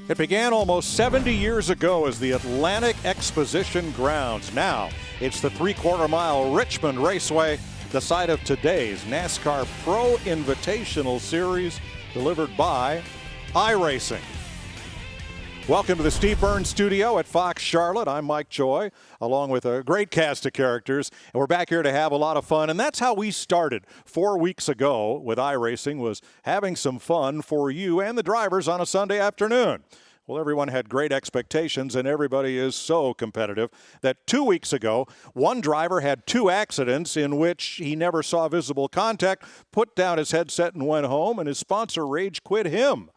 It began almost 70 years ago as the Atlantic Exposition Grounds. Now it's the three-quarter-mile Richmond Raceway, the site of today's NASCAR Pro Invitational Series, delivered by iRacing. Welcome to the Steve Byrne studio at Fox Charlotte. I'm Mike Joy, along with a great cast of characters, and we're back here to have a lot of fun. And that's how we started 4 weeks ago with iRacing, was having some fun for you and the drivers on a Sunday afternoon. Well, everyone had great expectations, and everybody is so competitive that 2 weeks ago, one driver had 2 accidents in which he never saw visible contact, put down his headset and went home, and his sponsor rage quit him.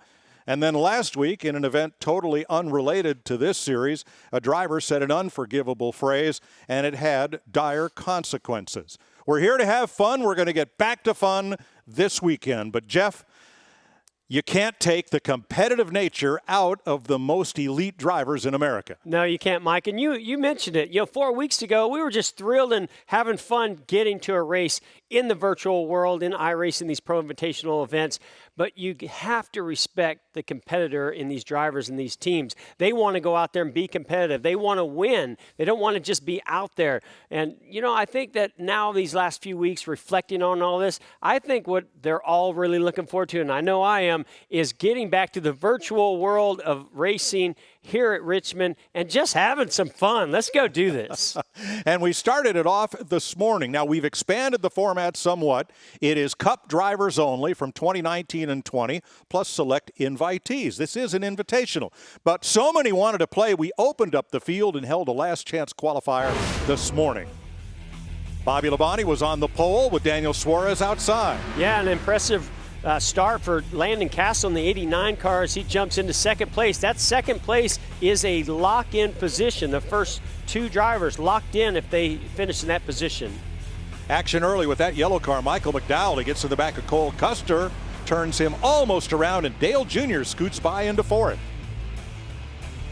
And then last week, in an event totally unrelated to this series, a driver said an unforgivable phrase, and it had dire consequences. We're here to have fun. We're going to get back to fun this weekend. But, Jeff, you can't take the competitive nature out of the most elite drivers in America. No, you can't, Mike. And you mentioned it. 4 weeks ago, we were just thrilled and having fun getting to a race in the virtual world, in iRacing, these Pro Invitational events. But you have to respect the competitor in these drivers and these teams. They want to go out there and be competitive. They want to win. They don't want to just be out there. And, I think that now these last few weeks, reflecting on all this, I think what they're all really looking forward to, and I know I am, is getting back to the virtual world of racing here at Richmond and just having some fun. Let's go do this. And we started it off this morning. Now, we've expanded the format somewhat. It is Cup drivers only from 2019 and 20, plus select invitees. This is an invitational. But so many wanted to play, we opened up the field and held a last chance qualifier this morning. Bobby Labonte was on the pole with Daniel Suarez outside. Yeah, an impressive start for Landon Castle in the 89 car as he jumps into second place. That second place is a lock-in position. The first 2 drivers locked in if they finish in that position. Action early with that yellow car. Michael McDowell, he gets to the back of Cole Custer, turns him almost around, and Dale Jr. scoots by into fourth.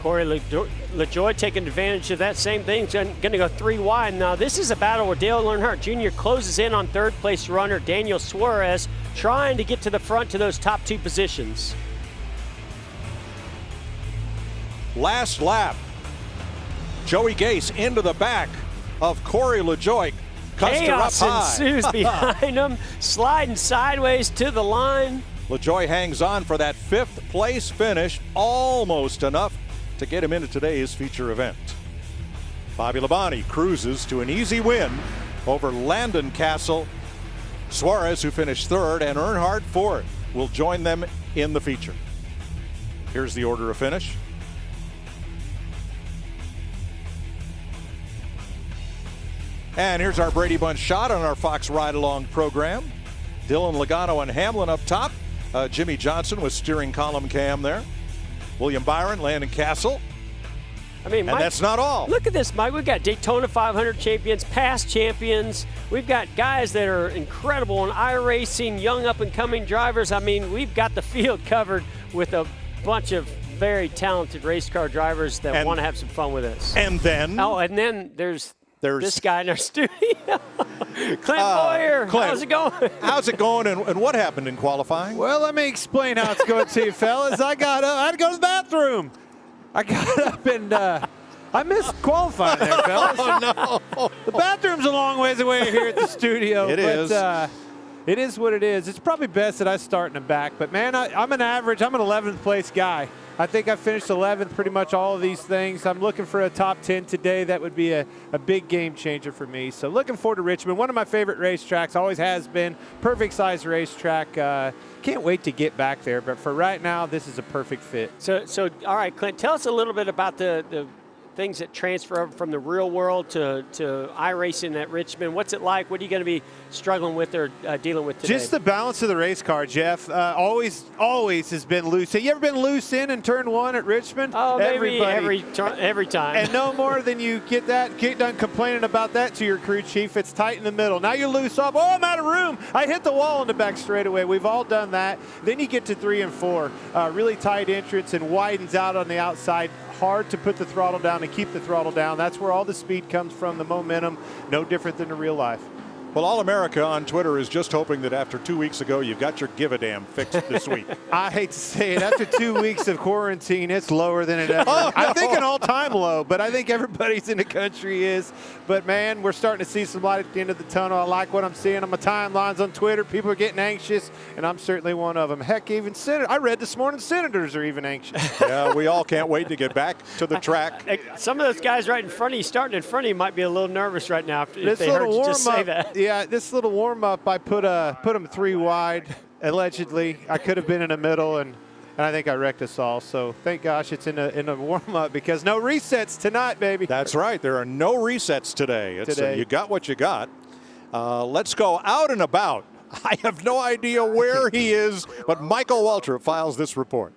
Corey LaJoie taking advantage of that same thing. He's going to go 3 wide. Now, this is a battle where Dale Earnhardt Jr. closes in on third place runner Daniel Suarez, trying to get to the front to those top 2 positions. Last lap. Joey Gase into the back of Corey LaJoie. Custer Chaos up high. ensues behind him, sliding sideways to the line. LaJoie hangs on for that 5th place finish, almost enough to get him into today's feature event. Bobby Labonte cruises to an easy win over Landon Castle. Suarez, who finished 3rd, and Earnhardt 4th, will join them in the feature. Here's the order of finish. And here's our Brady Bunch shot on our Fox Ride Along program. Dylan Logano and Hamlin up top. Jimmy Johnson with steering column cam there. William Byron, Landon Castle. I mean, Mike, and that's not all. Look at this, Mike. We've got Daytona 500 champions, past champions. We've got guys that are incredible in iRacing, young up-and-coming drivers. I mean, we've got the field covered with a bunch of very talented race car drivers that want to have some fun with us. And then? Oh, and then there's this guy in our studio. Clint Boyer, Clint, how's it going? How's it going, and what happened in qualifying? Well, let me explain how it's going to you, fellas. I got up. I had to go to the bathroom. I got up and I missed qualifying there, fellas. Oh, no. The bathroom's a long ways away here at the studio. It is. It is what it is. It's probably best that I start in the back. But, man, I'm an 11th place guy. I think I finished 11th pretty much all of these things. I'm looking for a top 10 today. That would be a big game changer for me. So looking forward to Richmond. One of my favorite racetracks, always has been. Perfect size racetrack. Can't wait to get back there. But for right now, this is a perfect fit. So all right, Clint, tell us a little bit about the things that transfer over from the real world to iRacing at Richmond. What's it like? What are you going to be struggling with or dealing with today? Just the balance of the race car, Jeff. Always has been loose. Have you ever been loose in turn 1 at Richmond? Oh, maybe every time. And no more than you get done complaining about that to your crew chief. It's tight in the middle. Now you're loose up. Oh, I'm out of room. I hit the wall in the back straightaway. We've all done that. Then you get to 3 and 4. Really tight entrance and widens out on the outside. Hard to put the throttle down and keep the throttle down. That's where all the speed comes from, the momentum, no different than in real life. Well, All America on Twitter is just hoping that after 2 weeks ago, you got your give a damn fixed this week. I hate to say it. After 2 weeks of quarantine, it's lower than it ever. Oh, no. I think an all-time low, but I think everybody's in the country is. But, man, we're starting to see some light at the end of the tunnel. I like what I'm seeing on my timelines on Twitter. People are getting anxious, and I'm certainly one of them. Heck, even I read this morning senators are even anxious. Yeah, we all can't wait to get back to the track. Some of those guys right in front of you, starting in front of you, might be a little nervous right now if they heard you just say that. Yeah, this little warm-up, I put them 3 wide, allegedly. I could have been in the middle, and I think I wrecked us all. So thank gosh it's in a warm-up because no resets tonight, baby. That's right. There are no resets today. You got what you got. Let's go out and about. I have no idea where he is, but Michael Waltrip files this report.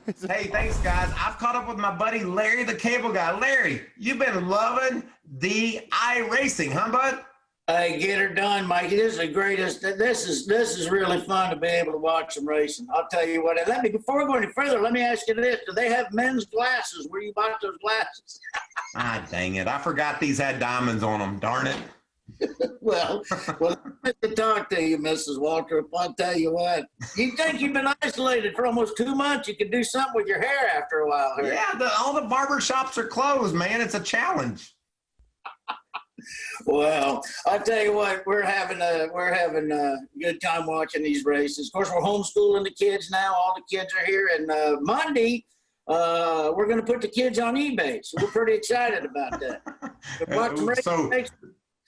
Hey, thanks, guys. I've caught up with my buddy Larry, the cable guy. Larry, you've been loving the iRacing, huh, bud? Hey, get her done, Mikey. This is the greatest. This is really fun to be able to watch some racing. I'll tell you what. Before we go any further, let me ask you this: do they have men's glasses? Where you bought those glasses? Ah, dang it! I forgot these had diamonds on them. Darn it. well, nice to talk to you, Mrs. Waltrip. I'll tell you what. You think you've been isolated for almost 2 months? You could do something with your hair after a while. Here. Yeah, all the barber shops are closed, man. It's a challenge. Well, I'll tell you what, we're having a good time watching these races. Of course, we're homeschooling the kids now. All the kids are here, and Monday we're going to put the kids on eBay. So we're pretty excited about that. So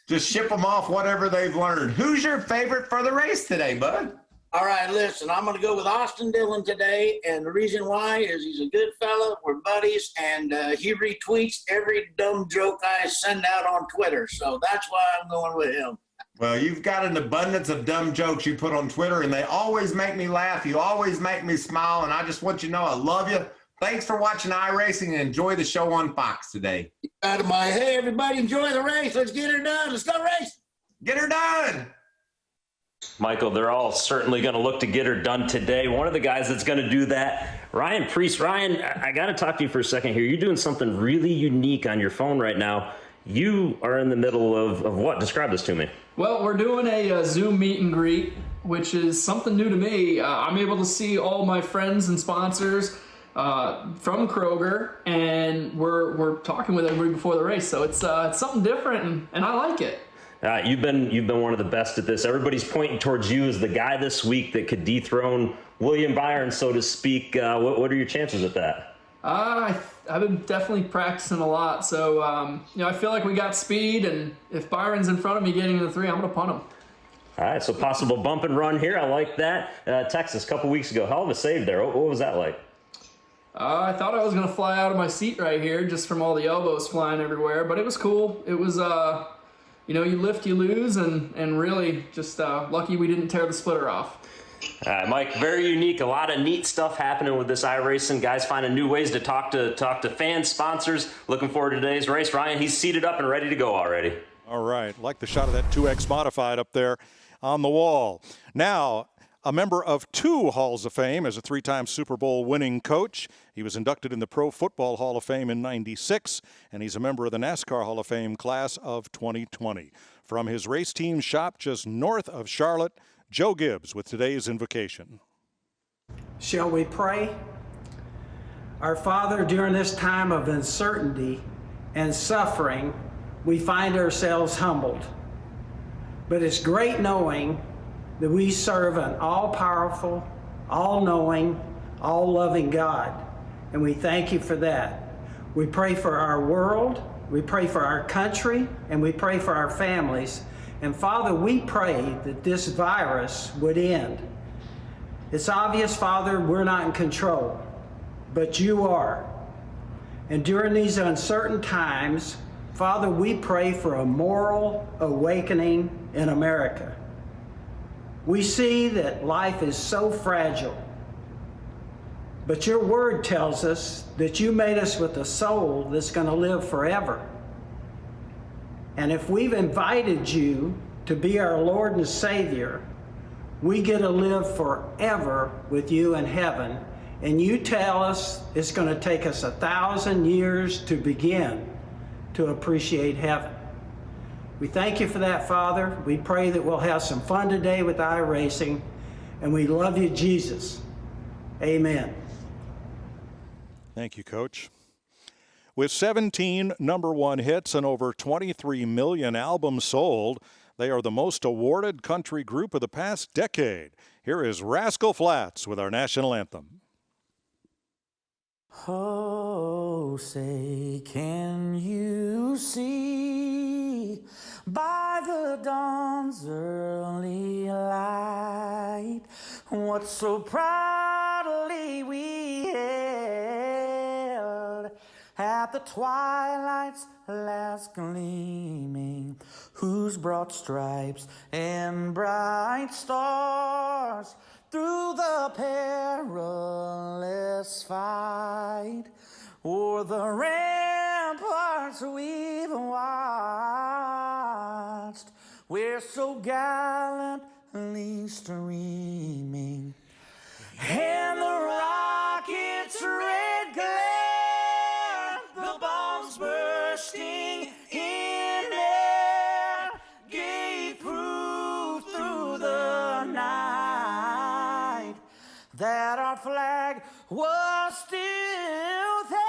just ship them off whatever they've learned. Who's your favorite for the race today, bud? All right, listen, I'm going to go with Austin Dillon today, and the reason why is he's a good fella. We're buddies, and he retweets every dumb joke I send out on Twitter, so that's why I'm going with him. Well, you've got an abundance of dumb jokes you put on Twitter, and they always make me laugh. You always make me smile, and I just want you to know I love you. Thanks for watching iRacing, and enjoy the show on Fox today. Out of my hey, everybody, enjoy the race. Let's get her done. Let's go race. Get her done. Michael, they're all certainly going to look to get her done today. One of the guys that's going to do that, Ryan Preece. Ryan, I got to talk to you for a second here. You're doing something really unique on your phone right now. You are in the middle of what? Describe this to me. Well, we're doing a Zoom meet and greet, which is something new to me. I'm able to see all my friends and sponsors from Kroger, and we're talking with everybody before the race. So it's something different, and I like it. You've been one of the best at this. Everybody's pointing towards you as the guy this week that could dethrone William Byron, so to speak. What are your chances at that? I've been definitely practicing a lot, so I feel like we got speed, and if Byron's in front of me getting to the 3, I'm going to punt him. All right, so possible bump and run here. I like that. Texas, a couple weeks ago, hell of a save there. What was that like? I thought I was going to fly out of my seat right here just from all the elbows flying everywhere, but it was cool. It was... you lift, you lose, and really just lucky we didn't tear the splitter off. All right, Mike, very unique. A lot of neat stuff happening with this iRacing. Guys finding new ways to talk to fans, sponsors. Looking forward to today's race. Ryan, he's seated up and ready to go already. All right, like the shot of that 2X modified up there on the wall. Now, a member of 2 Halls of Fame as a 3-time Super Bowl winning coach. He was inducted in the Pro Football Hall of Fame in '96, and he's a member of the NASCAR Hall of Fame class of 2020. From his race team shop just north of Charlotte, Joe Gibbs with today's invocation. Shall we pray? Our Father, during this time of uncertainty and suffering, we find ourselves humbled. But it's great knowing that we serve an all-powerful, all-knowing, all-loving God, and we thank you for that. We pray for our world, we pray for our country, and we pray for our families. And Father, we pray that this virus would end. It's obvious, Father, we're not in control, but you are. And during these uncertain times, Father, we pray for a moral awakening in America. We see that life is so fragile, but your word tells us that you made us with a soul that's going to live forever. And if we've invited you to be our Lord and Savior, we get to live forever with you in heaven. And you tell us it's going to take us 1,000 years to begin to appreciate heaven. We thank you for that, Father. We pray that we'll have some fun today with iRacing, and we love you, Jesus. Amen. Thank you, Coach. With 17 #1 hits and over 23 million albums sold, they are the most awarded country group of the past decade. Here is Rascal Flatts with our national anthem. Oh, say, can you see by the dawn's early light what so proudly we held at the twilight's last gleaming, whose broad stripes and bright stars through the perilous fight o'er the ramparts we've watched, we're so gallantly streaming, and the rocket's red glare, the bombs bursting in air, gave proof through the night that our flag was still there.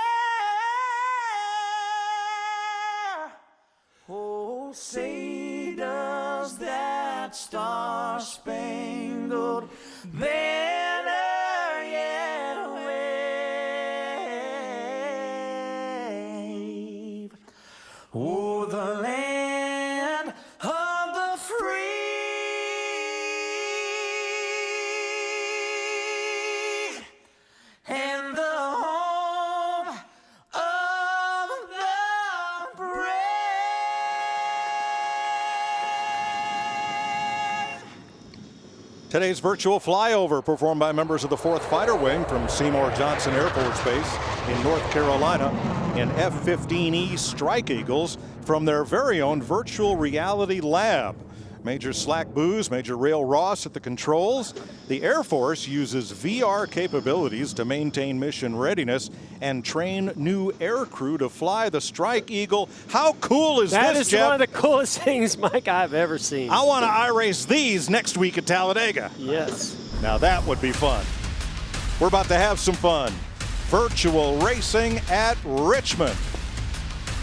Oh, say does that star-spangled banner yet wave o'er the land of the free and the home of the brave. Today's virtual flyover performed by members of the 4th Fighter Wing from Seymour Johnson Air Force Base in North Carolina in F-15E Strike Eagles from their very own virtual reality lab. Major Slack Booz, Major Rail Ross at the controls. The Air Force uses VR capabilities to maintain mission readiness and train new air crew to fly the Strike Eagle. How cool is That this, is Jeff? one of the coolest things, Mike, I've ever seen. I want to iRace these next week at Talladega. Yes. Now that would be fun. We're about to have some fun. Virtual racing at Richmond.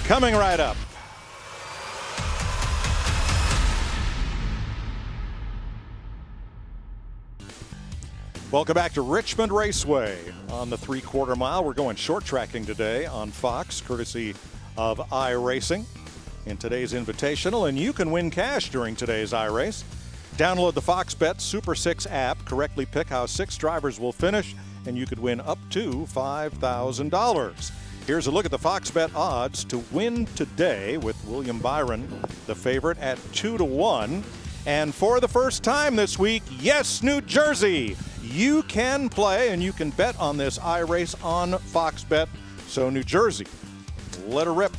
Coming right up. Welcome back to Richmond Raceway on the 3/4 mile. We're going short tracking today on Fox, courtesy of iRacing in today's Invitational, and you can win cash during today's iRace. Download the Fox Bet Super 6 app, correctly pick how 6 drivers will finish, and you could win up to $5,000. Here's a look at the Fox Bet odds to win today with William Byron, the favorite, at 2-1. And for the first time this week, yes, New Jersey, you can play and you can bet on this iRace on Fox Bet. So New Jersey, let her rip.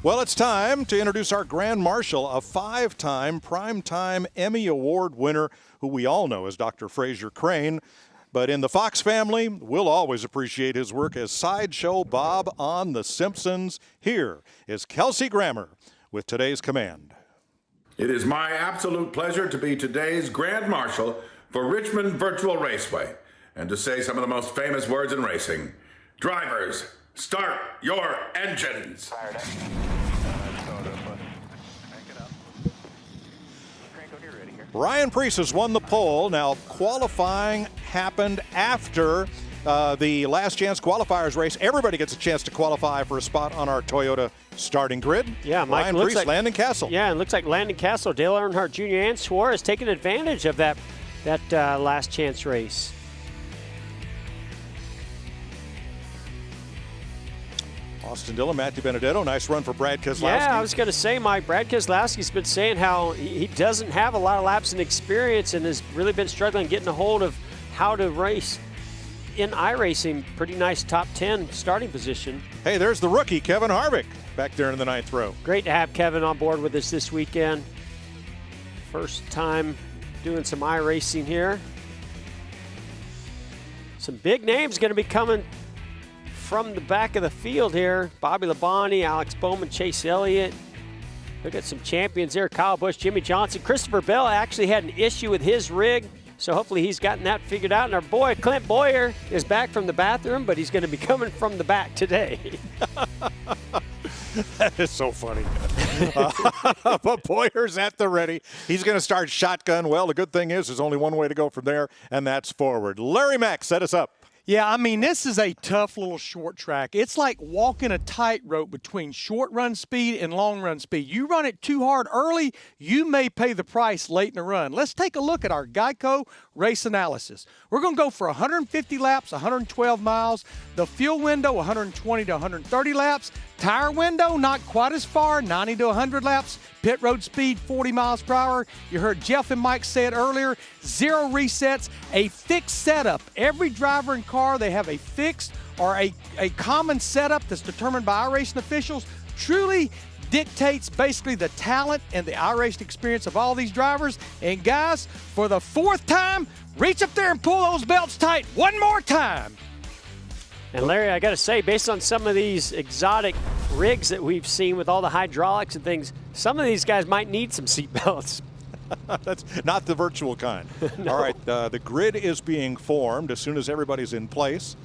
Well, it's time to introduce our Grand Marshal, a 5-time Primetime Emmy Award winner who we all know as Dr. Fraser Crane. But in the Fox family, we'll always appreciate his work as Sideshow Bob on The Simpsons. Here is Kelsey Grammer with today's command. It is my absolute pleasure to be today's Grand Marshal for Richmond Virtual Raceway and to say some of the most famous words in racing. Drivers, start your engines. Ryan Preece has won the pole. Now, qualifying happened after the last chance qualifiers race. Everybody gets a chance to qualify for a spot on our Toyota starting grid. Yeah, Mike, Ryan looks Preece, like Landon Castle. Yeah, it looks like Landon Castle, Dale Earnhardt Jr. and Suarez taking advantage of that last chance race. Austin Dillon, Matthew Benedetto, nice run for Brad Keselowski. Yeah, I was going to say, Mike, Brad Keselowski's been saying how he doesn't have a lot of laps and experience and has really been struggling getting a hold of how to race in iRacing. Pretty nice top 10 starting position. Hey, there's the rookie, Kevin Harvick, back there in the 9th row. Great to have Kevin on board with us this weekend. First time doing some iRacing here. Some big names going to be coming from the back of the field here. Bobby Labonte, Alex Bowman, Chase Elliott. Look at some champions there. Kyle Busch, Jimmy Johnson. Christopher Bell actually had an issue with his rig, so hopefully he's gotten that figured out. And our boy Clint Boyer is back from the bathroom, but he's going to be coming from the back today. That is so funny. But Boyer's at the ready. He's going to start shotgun. Well, the good thing is there's only one way to go from there, and that's forward. Larry Mack, set us up. Yeah, I mean, this is a tough little short track. It's like walking a tightrope between short run speed and long run speed. You run it too hard early, you may pay the price late in the run. Let's take a look at our Geico race analysis. We're going to go for 150 laps, 112 miles. The fuel window, 120 to 130 laps. Tire window, not quite as far, 90 to 100 laps. Pit road speed, 40 miles per hour. You heard Jeff and Mike say it earlier. 0 resets, a fixed setup. Every driver and car, they have a fixed or a common setup that's determined by iRacing officials. Truly dictates basically the talent and the iRacing experience of all these drivers. And guys, for the 4th time, reach up there and pull those belts tight one more time. And Larry, I got to say, based on some of these exotic rigs that we've seen with all the hydraulics and things, some of these guys might need some seat belts. That's not the virtual kind. No. All right, the grid is being formed as soon as everybody's in place.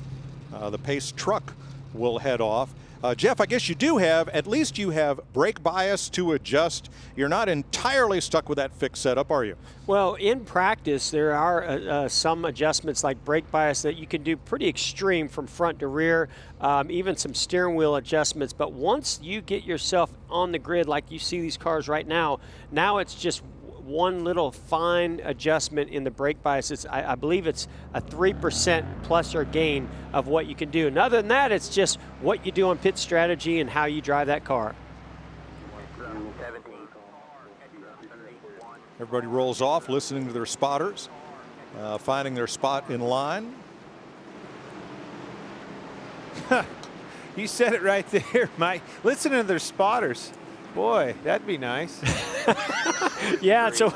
The pace truck will head off. Jeff, I guess you do have, at least you have brake bias to adjust. You're not entirely stuck with that fixed setup, are you? Well, in practice, there are some adjustments like brake bias that you can do pretty extreme from front to rear, even some steering wheel adjustments. But once you get yourself on the grid like you see these cars right now, now it's just one little fine adjustment in the brake bias. I believe it's a 3% plus or gain of what you can do. And other than that, it's just what you do on pit strategy and how you drive that car. Everybody rolls off, listening to their spotters, finding their spot in line. You said it right there, Mike. Listening to their spotters. Boy, that'd be nice. Yeah, so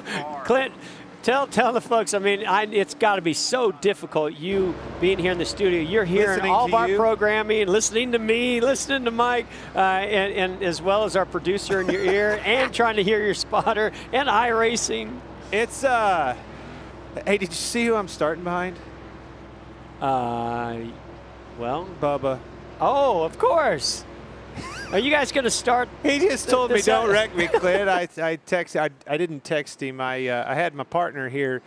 Clint, tell the folks, I mean, it's got to be so difficult, you being here in the studio. You're hearing Listening all of to our you. programming, listening to me, listening to Mike, and as well as our producer in your ear, and trying to hear your spotter, and iRacing. It's, hey, did you see who I'm starting behind? Well, Bubba. oh, of course. Are you guys going to start? He just told me, this don't out? wreck me, Clint. I didn't text him. I had my partner here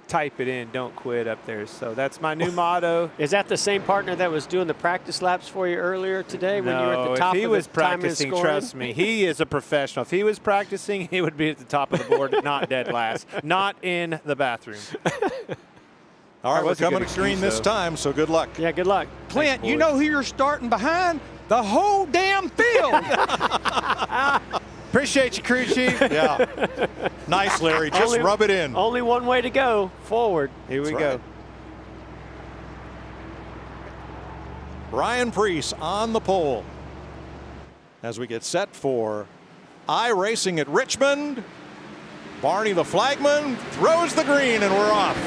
type it in, don't quit up there. So that's my new motto. Is that the same partner that was doing the practice laps for you earlier today when you were at the top if he of was the time and practicing, scoring? trust me, he is a professional. If he was practicing, he would be at the top of the board, not dead last, not in the bathroom. All right, we're was a good coming to green excuse, this though. time, so good luck. Yeah, good luck. Clint, Thanks, you boys. know who you're starting behind? The whole damn field. Appreciate you, crew chief. Yeah. Nice, Larry. Just rub it in. Only one way to go, forward. Here we That's go. right. Ryan Preece on the pole as we get set for iRacing at Richmond. Barney the flagman throws the green and we're off.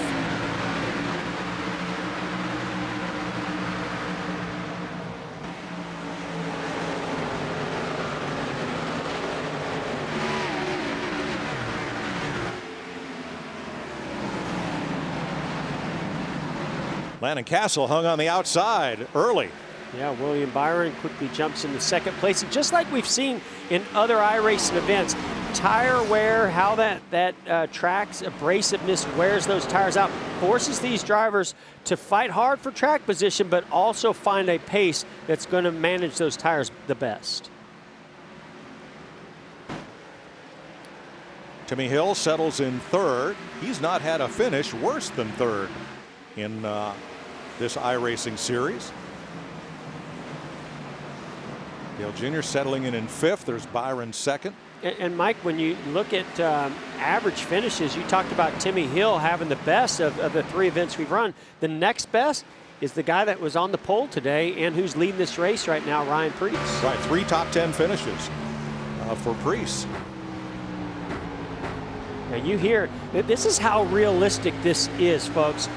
Landon Castle hung on the outside early. Yeah, William Byron quickly jumps into second place. And just like we've seen in other iRacing events, tire wear, how that track's abrasiveness wears those tires out, forces these drivers to fight hard for track position, but also find a pace that's going to manage those tires the best. Timmy Hill settles in third. He's not had a finish worse than third in this iRacing series. Dale Jr. settling in fifth. There's Byron second. And Mike, when you look at average finishes, you talked about Timmy Hill having the best of the 3 events we've run. The next best is the guy that was on the pole today and who's leading this race right now, Ryan Preece. Right, 3 top 10 finishes for Preece. Now you hear, this is how realistic this is, folks.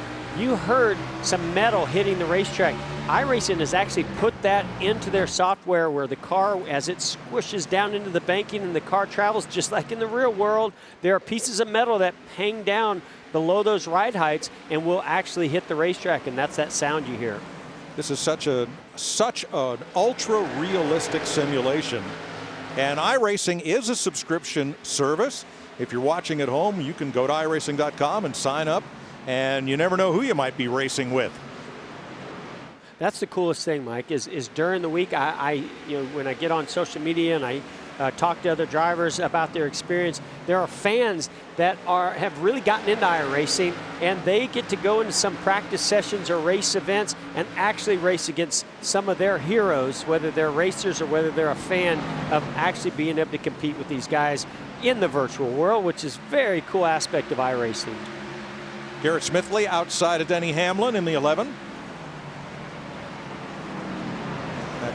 you heard some metal hitting the racetrack. iRacing has actually put that into their software where the car, as it squishes down into the banking and the car travels, just like in the real world, there are pieces of metal that hang down below those ride heights and will actually hit the racetrack, and that's that sound you hear. This is such an ultra realistic simulation. And iRacing is a subscription service. If you're watching at home, you can go to iRacing.com and sign up, and you never know who you might be racing with. That's the coolest thing, Mike, is during the week, when I get on social media and I talk to other drivers about their experience, there are fans that have really gotten into iRacing, and they get to go into some practice sessions or race events and actually race against some of their heroes, whether they're racers or whether they're a fan of actually being able to compete with these guys in the virtual world, which is a very cool aspect of iRacing. Garrett Smithley outside of Denny Hamlin in the 11.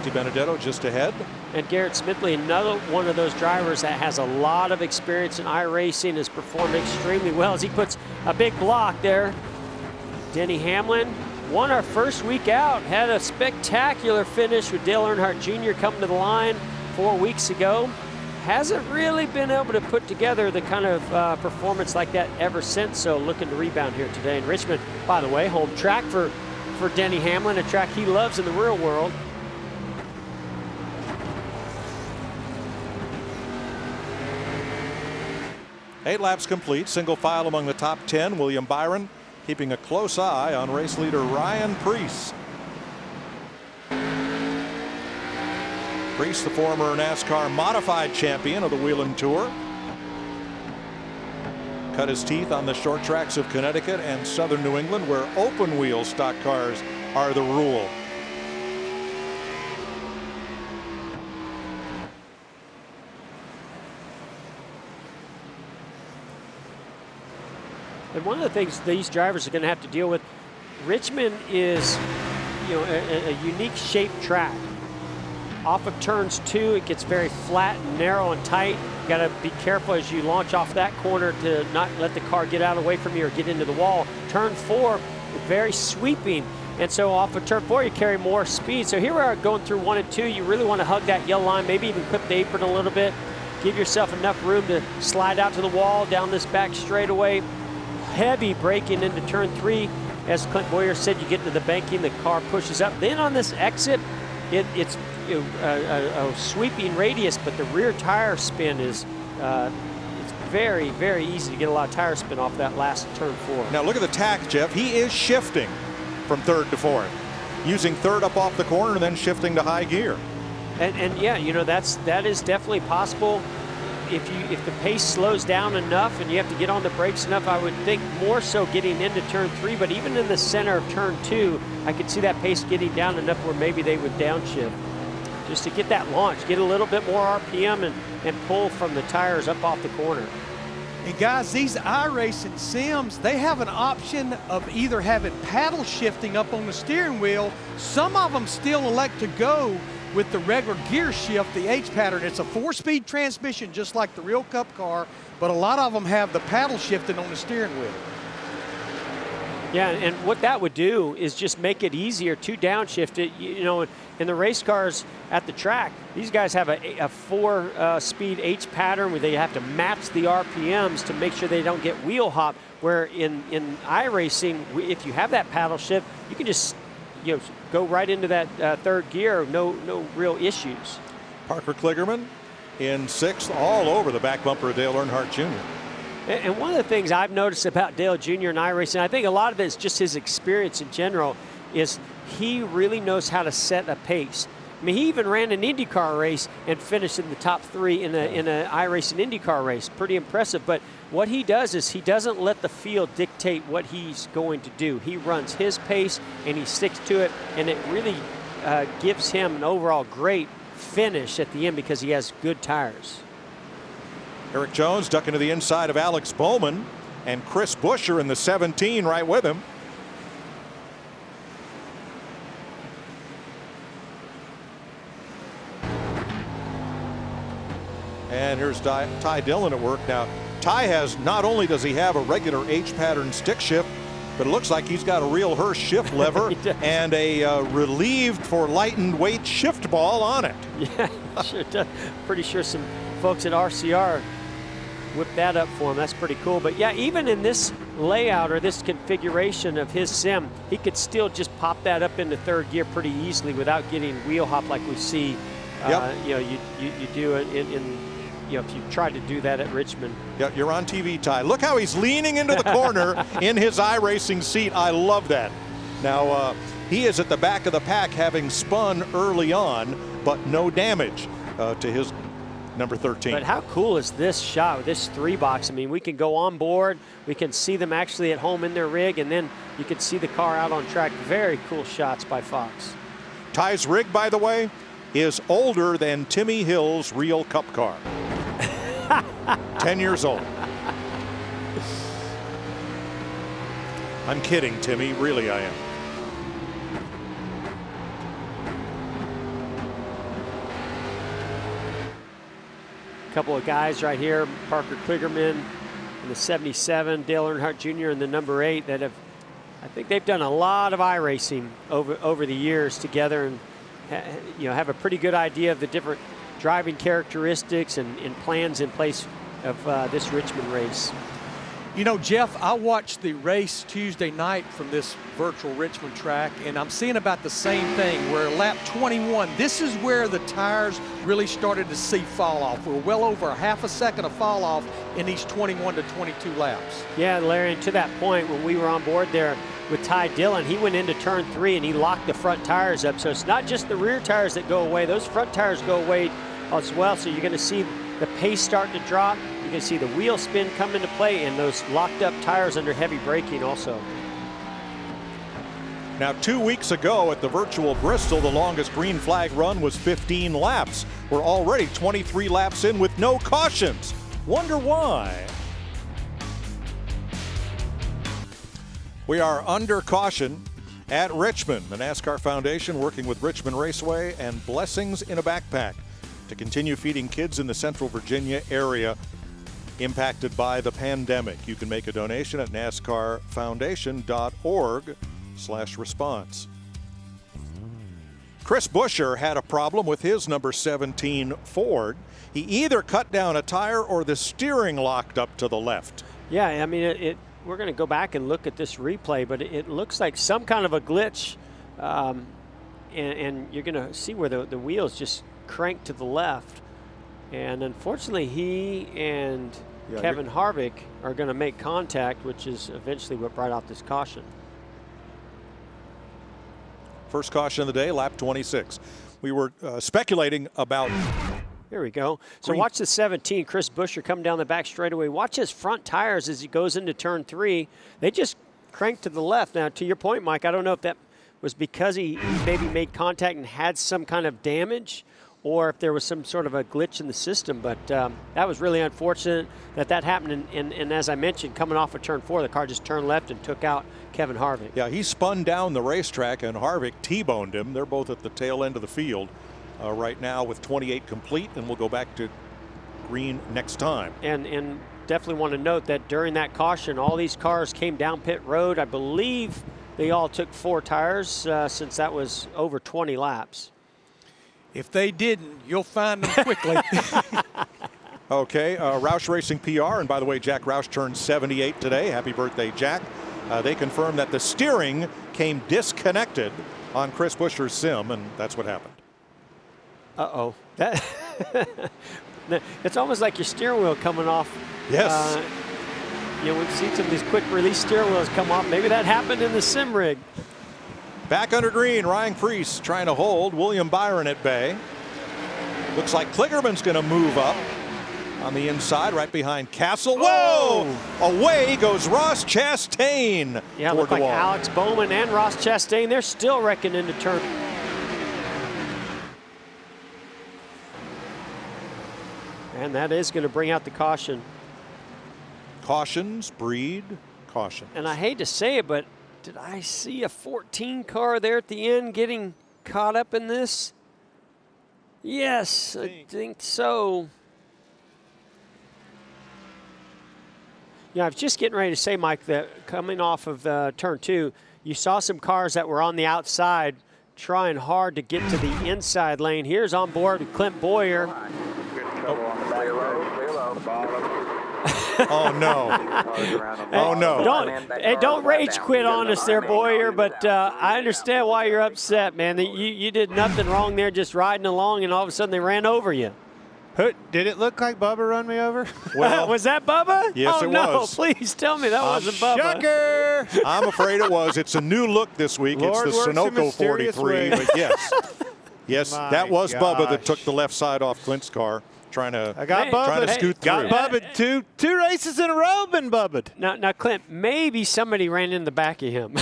Dibenedetto just ahead. And Garrett Smithley, another one of those drivers that has a lot of experience in iRacing, has performed extremely well as he puts a big block there. Denny Hamlin won our first week out, had a spectacular finish with Dale Earnhardt Jr. coming to the line 4 weeks ago. Hasn't really been able to put together the kind of performance like that ever since, so looking to rebound here today in Richmond. By the way, home track for Denny Hamlin, a track he loves in the real world. Eight laps complete, single file among the top 10. William Byron keeping a close eye on race leader Ryan Preece. Preece, the former NASCAR modified champion of the Whelen Tour, cut his teeth on the short tracks of Connecticut and southern New England, where open wheel stock cars are the rule. And one of the things these drivers are going to have to deal with, Richmond is, a unique shaped track. Off of turns 2, it gets very flat and narrow and tight. You got to be careful as you launch off that corner to not let the car get out of the way from you or get into the wall. Turn 4, very sweeping. And so off of turn 4, you carry more speed. So here we are going through 1 and 2. You really want to hug that yellow line, maybe even clip the apron a little bit. Give yourself enough room to slide out to the wall down this back straightaway. Heavy braking into turn 3. As Clint Boyer said, you get into the banking, the car pushes up. Then on this exit, it's a sweeping radius, but the rear tire spin is it's very, very easy to get a lot of tire spin off that last turn 4. Now look at the tack, Jeff. He is shifting from 3rd to 4th, using 3rd up off the corner and then shifting to high gear. And yeah, that is definitely possible. If the pace slows down enough and you have to get on the brakes enough, I would think more so getting into turn 3, but even in the center of turn 2, I could see that pace getting down enough where maybe they would downshift just to get that launch, get a little bit more RPM and pull from the tires up off the corner. And guys, these iRacing sims, they have an option of either having paddle shifting up on the steering wheel. Some of them still elect to go with the regular gear shift, the H pattern. It's a 4-speed transmission, just like the real Cup car, but a lot of them have the paddle shifting on the steering wheel. Yeah, and what that would do is just make it easier to downshift it. In the race cars at the track, these guys have a 4-speed H pattern where they have to match the RPMs to make sure they don't get wheel hop, where in iRacing, if you have that paddle shift, you can just go right into that 3rd gear, no real issues. Parker Kligerman in 6th, all over the back bumper of Dale Earnhardt Jr. And one of the things I've noticed about Dale Jr. and iRacing, I think a lot of it is just his experience in general, is he really knows how to set a pace. I mean, he even ran an IndyCar race and finished in the top 3 in a iRacing IndyCar race. Pretty impressive. But what he does is he doesn't let the field dictate what he's going to do. He runs his pace and he sticks to it, and it really gives him an overall great finish at the end because he has good tires. Eric Jones ducking to the inside of Alex Bowman, and Chris Busch in the 17 right with him. And here's Ty Dillon at work now. Ty has, not only does he have a regular H pattern stick shift, but it looks like he's got a real Hirsch shift lever and a relieved for lightened weight shift ball on it. Yeah, sure does. Pretty sure some folks at RCR whipped that up for him. That's pretty cool. But yeah, even in this layout or this configuration of his sim, he could still just pop that up into third gear pretty easily without getting wheel hop like we see. You know, you do it in you know, if you tried to do that at Richmond. Yeah, you're on TV, Ty. Look how he's leaning into the corner in his iRacing seat. I love that. Now, he is at the back of the pack, having spun early on, but no damage to his number 13. But how cool is this shot with this 3-box? I mean, we can go on board, we can see them actually at home in their rig, and then you can see the car out on track. Very cool shots by Fox. Ty's rig, by the way, is older than Timmy Hill's real Cup car. 10 years old. I'm kidding, Timmy. Really, I am. Couple of guys right here, Parker Kligerman in the 77, Dale Earnhardt Jr. in the number 8 that have, I think they've done a lot of iRacing over the years together, and you know, have a pretty good idea of the different driving characteristics and plans in place of this Richmond race. You know, Jeff, I watched the race Tuesday night from this virtual Richmond track, and I'm seeing about the same thing, where lap 21, this is where the tires really started to see fall off. We're well over a half a second of fall off in these 21 to 22 laps. Yeah, Larry, and to that point, when we were on board there with Ty Dillon, he went into turn 3 and he locked the front tires up. So it's not just the rear tires that go away, those front tires go away as well. So you're going to see the pace start to drop. You can see the wheel spin come into play, and those locked up tires under heavy braking also. Now, 2 weeks ago at the virtual Bristol, the longest green flag run was 15 laps. We're already 23 laps in with no cautions. Wonder why? We are under caution at Richmond. The NASCAR Foundation working with Richmond Raceway and Blessings in a Backpack to continue feeding kids in the Central Virginia area impacted by the pandemic. You can make a donation at NASCARfoundation.org/response. Chris Buescher had a problem with his number 17 Ford. He either cut down a tire or the steering locked up to the left. Yeah, I mean, we're going to go back and look at this replay, but it looks like some kind of a glitch, and you're going to see where the wheels just crank to the left, and unfortunately he and Kevin Harvick are going to make contact, which is eventually what brought out this caution. First caution of the day, lap 26. We were speculating about. Here we go. So watch the 17, Chris Buescher, come down the back straightaway. Watch his front tires as he goes into turn 3. They just crank to the left. Now, to your point, Mike, I don't know if that was because he maybe made contact and had some kind of damage, or if there was some sort of a glitch in the system. But that was really unfortunate that happened. And as I mentioned, coming off of turn 4, the car just turned left and took out Kevin Harvick. Yeah, he spun down the racetrack, and Harvick T-boned him. They're both at the tail end of the field right now with 28 complete, and we'll go back to green next time. And definitely want to note that during that caution, all these cars came down pit road. I believe they all took 4 tires since that was over 20 laps. If they didn't, you'll find them quickly. Okay, Roush Racing PR, and by the way, Jack Roush turned 78 today. Happy birthday, Jack. They confirmed that the steering came disconnected on Chris Buescher's sim, and that's what happened. Uh-oh. It's almost like your steering wheel coming off. Yes. You know, we've seen some of these quick release steering wheels come off. Maybe that happened in the sim rig. Back under green, Ryan Preece trying to hold William Byron at bay. Looks like Kligerman's going to move up on the inside, right behind Castle. Whoa! Away goes Ross Chastain. Yeah, look like Alex Bowman and Ross Chastain. They're still wrecking into turn. And that is going to bring out the caution. Cautions breed caution. And I hate to say it, but did I see a 14 car there at the end getting caught up in this? Yes, I think so. Yeah, I was just getting ready to say, Mike, that coming off of turn 2, you saw some cars that were on the outside trying hard to get to the inside lane. Here's on board with Clint Boyer. Oh, no. Oh, no. Don't rage quit on us there, Boyer, but I understand why you're upset, man. You did nothing wrong there, just riding along, and all of a sudden they ran over you. Did it look like Bubba run me over? Well, was that Bubba? Yes, it it no, was. Please tell me that wasn't Bubba. Shocker! I'm afraid it was. It's a new look this week. Lord it's the works in Sunoco mysterious 43. ways. But yes, My that was Bubba that gosh. took the left side off Clint's car, trying to scoot through. Got Bubba two races in a row, been Bubba. Now, Clint, maybe somebody ran in the back of him.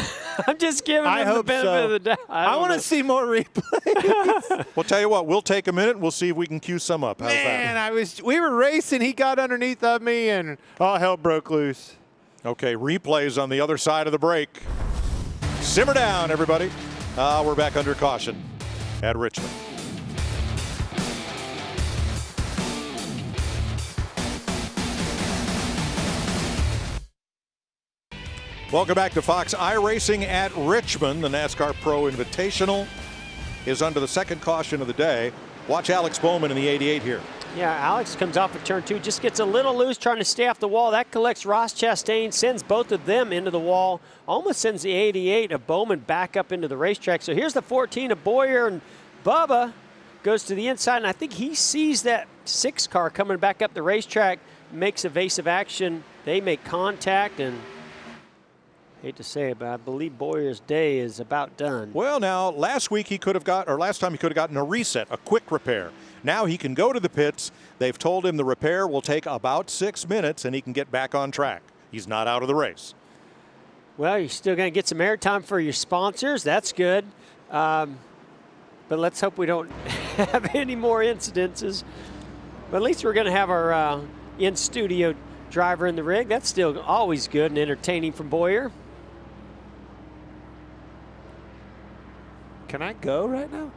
I'm just giving him the benefit of the doubt. I want to see more replays. We'll tell you what, we'll take a minute and we'll see if we can cue some up. How's that? We were racing. He got underneath of me, and all hell broke loose. Okay, replays on the other side of the break. Simmer down, everybody. We're back under caution at Richmond. Welcome back to Fox iRacing at Richmond. The NASCAR Pro Invitational is under the second caution of the day. Watch Alex Bowman in the 88 here. Yeah, Alex comes off of turn 2, just gets a little loose trying to stay off the wall. That collects Ross Chastain, sends both of them into the wall, almost sends the 88 of Bowman back up into the racetrack. So here's the 14 of Boyer, and Bubba goes to the inside, and I think he sees that 6 car coming back up the racetrack, makes evasive action. They make contact, and hate to say it, but I believe Boyer's day is about done. Well, now, last time he could have gotten a reset, a quick repair. Now he can go to the pits. They've told him the repair will take about 6 minutes, and he can get back on track. He's not out of the race. Well, you're still going to get some airtime for your sponsors. That's good. But let's hope we don't have any more incidences. But at least we're going to have our in-studio driver in the rig. That's still always good and entertaining from Boyer. Can I go right now?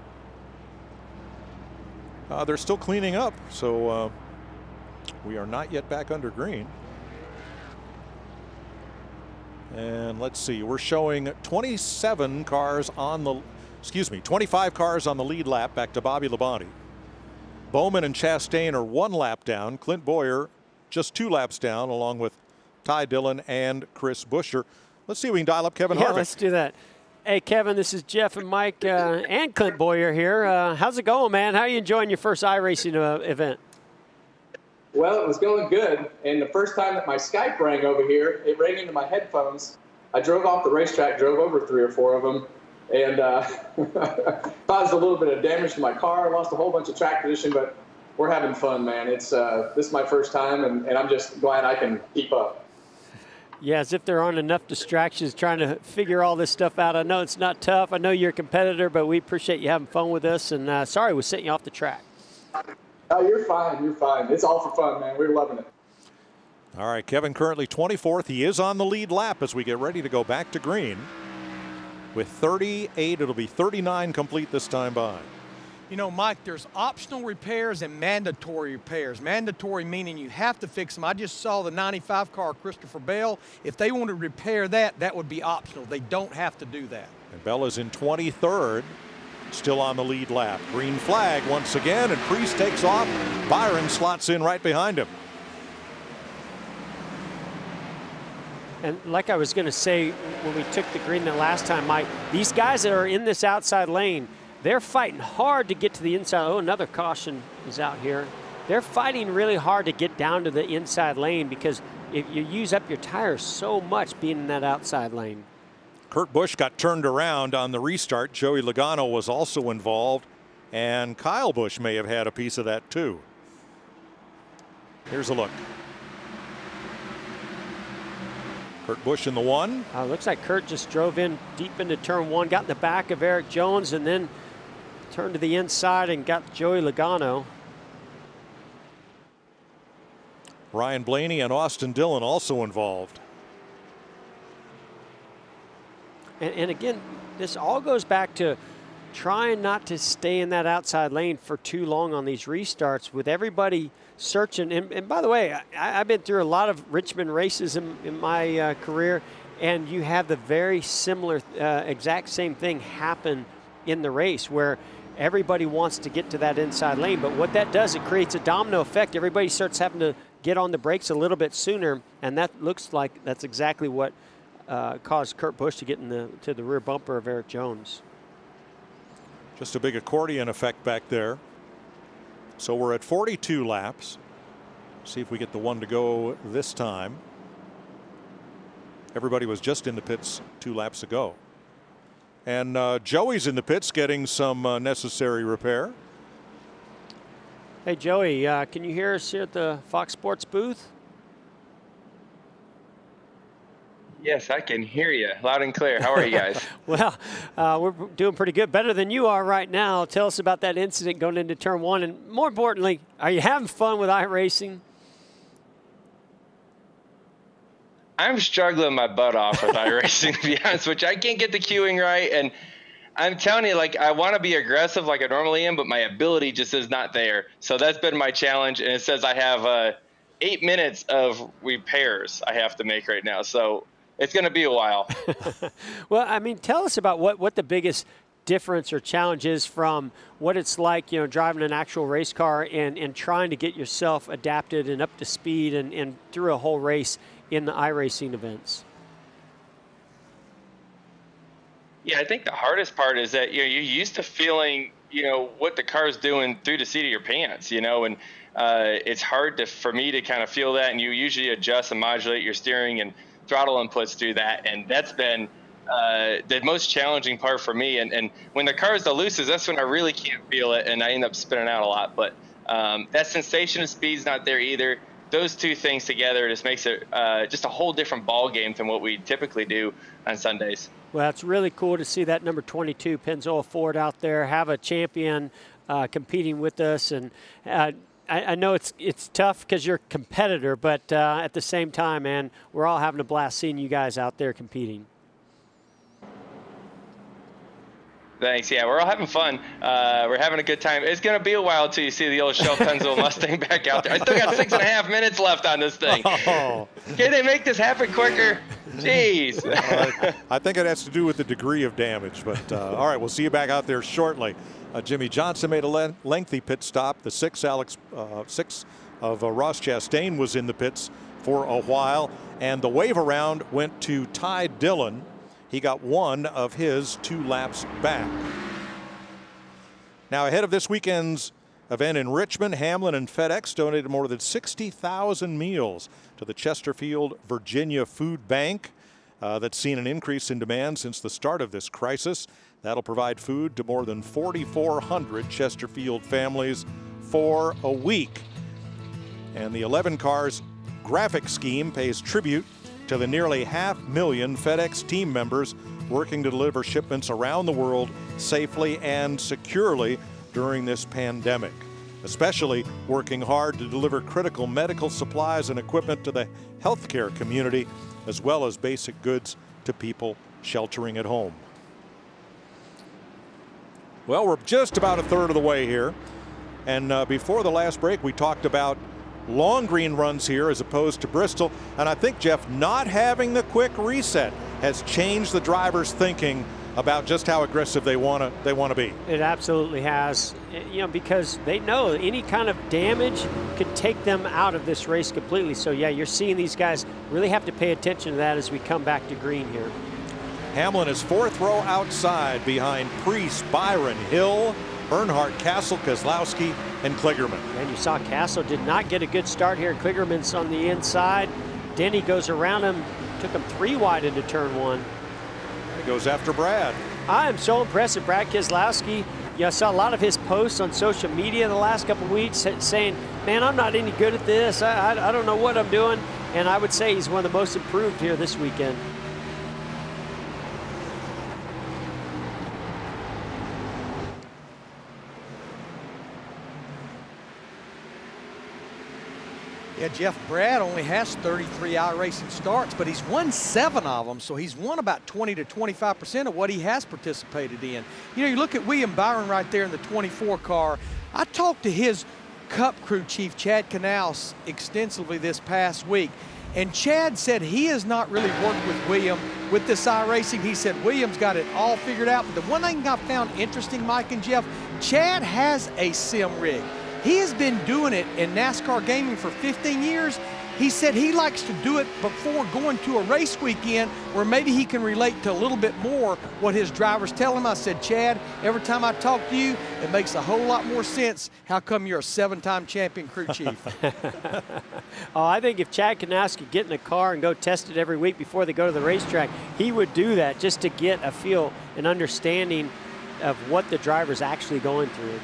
They're still cleaning up, so we are not yet back under green. And let's see, we're showing 25 cars on the lead lap back to Bobby Labonte. Bowman and Chastain are 1 lap down. Clint Boyer just 2 laps down, along with Ty Dillon and Chris Buescher. Let's see if we can dial up Kevin Harvick. Yeah, let's do that. Hey, Kevin, this is Jeff and Mike and Clint Boyer here. How's it going, man? How are you enjoying your first iRacing event? Well, it was going good, and the first time that my Skype rang over here, it rang into my headphones. I drove off the racetrack, drove over 3 or 4 of them, and caused a little bit of damage to my car. I lost a whole bunch of track position, but we're having fun, man. This is my first time, and I'm just glad I can keep up. Yeah, as if there aren't enough distractions trying to figure all this stuff out. I know it's not tough. I know you're a competitor, but we appreciate you having fun with us, and sorry we sent you off the track. Oh, you're fine. You're fine. It's all for fun, man. We're loving it. All right, Kevin currently 24th. He is on the lead lap as we get ready to go back to green. With 38, it'll be 39 complete this time by. You know, Mike, there's optional repairs and mandatory repairs. Mandatory meaning you have to fix them. I just saw the 95 car, Christopher Bell. If they want to repair that, that would be optional. They don't have to do that. And Bell is in 23rd, still on the lead lap. Green flag once again, and Priest takes off. Byron slots in right behind him. And like I was going to say when we took the green the last time, Mike, these guys that are in this outside lane, they're fighting hard to get to the inside. Oh, another caution is out here. They're fighting really hard to get down to the inside lane because if you use up your tires so much being in that outside lane. Kurt Busch got turned around on the restart. Joey Logano was also involved, and Kyle Busch may have had a piece of that too. Here's a look. Kurt Busch in the 1. Looks like Kurt just drove in deep into turn 1, got in the back of Eric Jones, and then turned to the inside and got Joey Logano. Ryan Blaney and Austin Dillon also involved. And again, this all goes back to trying not to stay in that outside lane for too long on these restarts. With everybody searching. And by the way, I've been through a lot of Richmond races in my career, and you have the very similar, exact same thing happen in the race where everybody wants to get to that inside lane. But what that does, it creates a domino effect. Everybody starts having to get on the brakes a little bit sooner, and that looks like that's exactly what caused Kurt Busch to get to the rear bumper of Eric Jones. Just a big accordion effect back there. So we're at 42 laps. See if we get the one to go this time. Everybody was just in the pits 2 laps ago. And Joey's in the pits getting some necessary repair. Hey, Joey, can you hear us here at the Fox Sports booth? Yes, I can hear you loud and clear. How are you guys? Well, we're doing pretty good, better than you are right now. Tell us about that incident going into turn 1, and more importantly, are you having fun with iRacing? I'm struggling my butt off with iRacing, to be honest, which I can't get the cueing right. And I'm telling you, like, I want to be aggressive like I normally am, but my ability just is not there. So that's been my challenge. And it says I have 8 minutes of repairs I have to make right now. So it's going to be a while. Well, I mean, tell us about what the biggest difference or challenge is from what it's like, driving an actual race car and trying to get yourself adapted and up to speed and through a whole race in the iRacing events. Yeah, I think the hardest part is that you're used to feeling what the car's doing through the seat of your pants, and it's hard for me to kind of feel that, and you usually adjust and modulate your steering and throttle inputs through that, and that's been the most challenging part for me. And when the car is the loosest, that's when I really can't feel it, and I end up spinning out a lot. But that sensation of speed's not there either. Those two things together just makes it just a whole different ball game than what we typically do on Sundays. Well, it's really cool to see that number 22 Pennzoil Ford out there have a champion competing with us. And I know it's tough because you're a competitor, but at the same time, man, we're all having a blast seeing you guys out there competing. Thanks. Yeah, we're all having fun. We're having a good time. It's going to be a while till you see the old Shell Pennzoil Mustang back out there. I still got 6.5 minutes left on this thing. Oh. Can they make this happen quicker? Jeez. I think it has to do with the degree of damage. But all right, we'll see you back out there shortly. Jimmy Johnson made a lengthy pit stop. The 6 of Ross Chastain was in the pits for a while. And the wave around went to Ty Dillon. He got one of his 2 laps back. Now, ahead of this weekend's event in Richmond, Hamlin and FedEx donated more than 60,000 meals to the Chesterfield, Virginia Food Bank. That's seen an increase in demand since the start of this crisis. That'll provide food to more than 4,400 Chesterfield families for a week. And the 11 Cars graphic scheme pays tribute to the nearly 500,000 FedEx team members working to deliver shipments around the world safely and securely during this pandemic, especially working hard to deliver critical medical supplies and equipment to the healthcare community, as well as basic goods to people sheltering at home. Well, we're just about a third of the way here. And before the last break, we talked about long green runs here as opposed to Bristol. And I think, Jeff, not having the quick reset has changed the drivers' thinking about just how aggressive they want to be. It absolutely has, because they know any kind of damage could take them out of this race completely. So yeah, you're seeing these guys really have to pay attention to that as we come back to green here. Hamlin is 4th row outside behind Priest, Byron, Hill, Earnhardt, Castle, Keselowski, and Kligerman. And you saw Castle did not get a good start here. Kligerman's on the inside. Denny goes around him, took him 3 wide into turn 1. He goes after Brad. I am so impressed with Brad Keselowski. I saw a lot of his posts on social media the last couple of weeks saying, man, I'm not any good at this. I don't know what I'm doing. And I would say he's one of the most improved here this weekend. Yeah, Jeff, Brad only has 33 iRacing starts, but he's won 7 of them, so he's won about 20 to 25% of what he has participated in. You look at William Byron right there in the 24 car. I talked to his Cup crew chief Chad Knaus extensively this past week. And Chad said he has not really worked with William with this iRacing. He said William's got it all figured out. But the one thing I found interesting, Mike and Jeff, Chad has a sim rig. He has been doing it in NASCAR gaming for 15 years. He said he likes to do it before going to a race weekend where maybe he can relate to a little bit more what his drivers tell him. I said, Chad, every time I talk to you, it makes a whole lot more sense. How come you're a 7-time champion crew chief? Oh, I think if Chad Knaus could get in a car and go test it every week before they go to the racetrack, he would do that just to get a feel and understanding of what the driver's actually going through.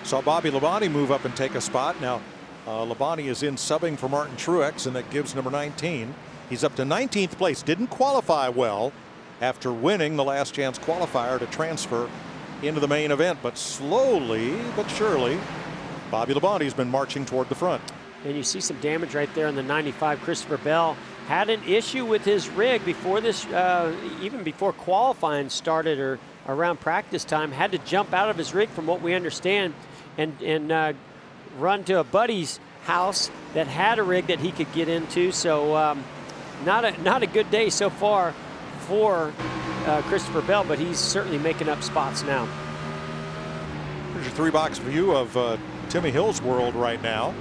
Saw Bobby Labonte move up and take a spot. Now, Labonte is in subbing for Martin Truex, and that gives number 19. He's up to 19th place. Didn't qualify well after winning the last chance qualifier to transfer into the main event, but slowly but surely, Bobby Labonte's been marching toward the front. And you see some damage right there on the 95. Christopher Bell had an issue with his rig before this, even before qualifying started or around practice time, had to jump out of his rig from what we understand and run to a buddy's house that had a rig that he could get into. So not a good day so far for Christopher Bell, but he's certainly making up spots now. Here's your 3-box view of Timmy Hill's world right now.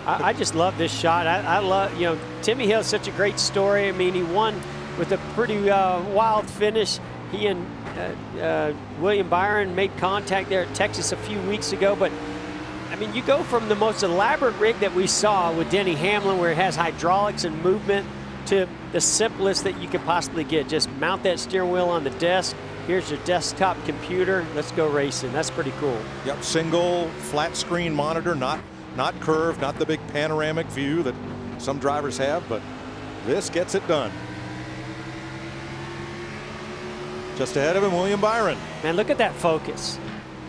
I just love this shot. I love, you know, Timmy Hill's such a great story. I mean, he won with a pretty wild finish. He and William Byron made contact there at Texas a few weeks ago, but I mean, you go from the most elaborate rig that we saw with Denny Hamlin, where it has hydraulics and movement, to the simplest that you could possibly get. Just mount that steering wheel on the desk. Here's your desktop computer. Let's go racing. That's pretty cool. Yep, single flat screen monitor, not curved, not the big panoramic view that some drivers have, but this gets it done. Just ahead of him, William Byron. Man, look at that focus.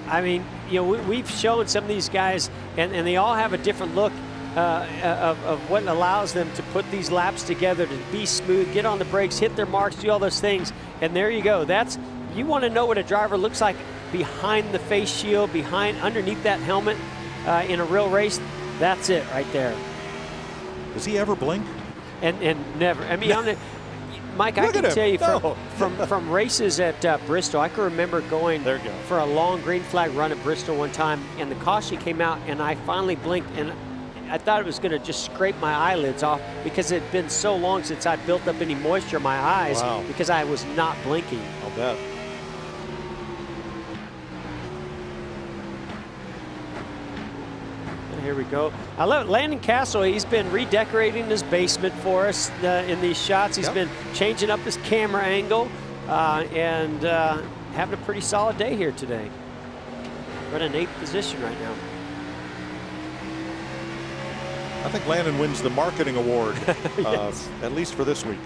I mean, you know, we've shown some of these guys, and they all have a different look of what allows them to put these laps together, to be smooth, get on the brakes, hit their marks, do all those things. And there you go. That's, you want to know what a driver looks like behind the face shield, underneath that helmet in a real race. That's it right there. Does he ever blink? And never. I mean, Mike, I can tell you from races at Bristol, I can remember going for a long green flag run at Bristol one time, and the caution came out, and I finally blinked, and I thought it was going to just scrape my eyelids off because it had been so long since I built up any moisture in my eyes because I was not blinking. I'll bet. Here we go. I love Landon Castle. He's been redecorating his basement for us in these shots. He's been changing up his camera angle and having a pretty solid day here today. We're in 8th position right now. I think Landon wins the marketing award, at least for this week.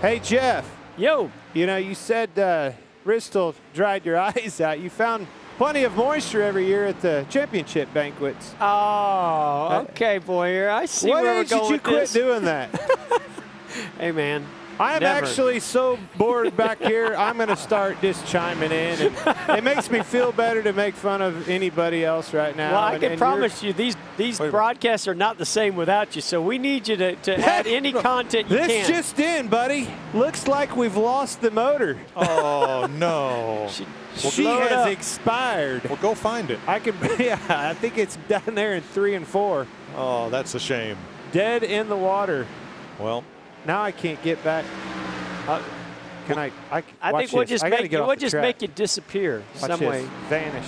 Hey, Jeff. Yo. You know, you said Bristol dried your eyes out. You found plenty of moisture every year at the championship banquets. Oh, okay, Boyer. I see where we're going with this. What age did you quit doing that? Hey, man. I am actually so bored back here, I'm going to start just chiming in. And it makes me feel better to make fun of anybody else right now. Well, I can promise you these broadcasts are not the same without you, so we need you to add any content you can. This just in, buddy. Looks like we've lost the motor. Oh, no. She has expired. Well, go find it. I think it's down there in 3 and 4. Oh, that's a shame. Dead in the water. Well, now I can't get back. Can I think we'll just make you disappear some way. Vanish.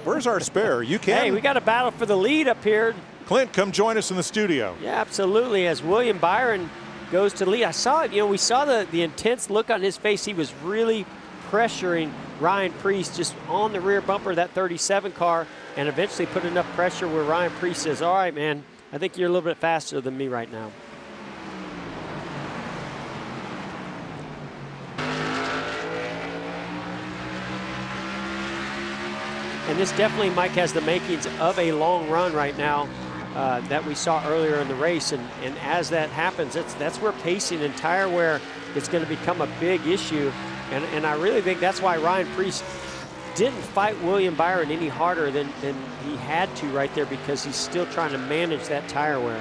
Where's our spare? You can. Hey, we got a battle for the lead up here. Clint, come join us in the studio. Yeah, absolutely. As William Byron goes to lead, I saw it. You know, we saw the intense look on his face. He was really pressuring Ryan Preece just on the rear bumper of that 37 car, and eventually put enough pressure where Ryan Preece says, "All right, man, I think you're a little bit faster than me right now." And this definitely, Mike, has the makings of a long run right now that we saw earlier in the race. And as that happens, that's where pacing and tire wear is going to become a big issue. And I really think that's why Ryan Preece didn't fight William Byron any harder than he had to right there, because he's still trying to manage that tire wear.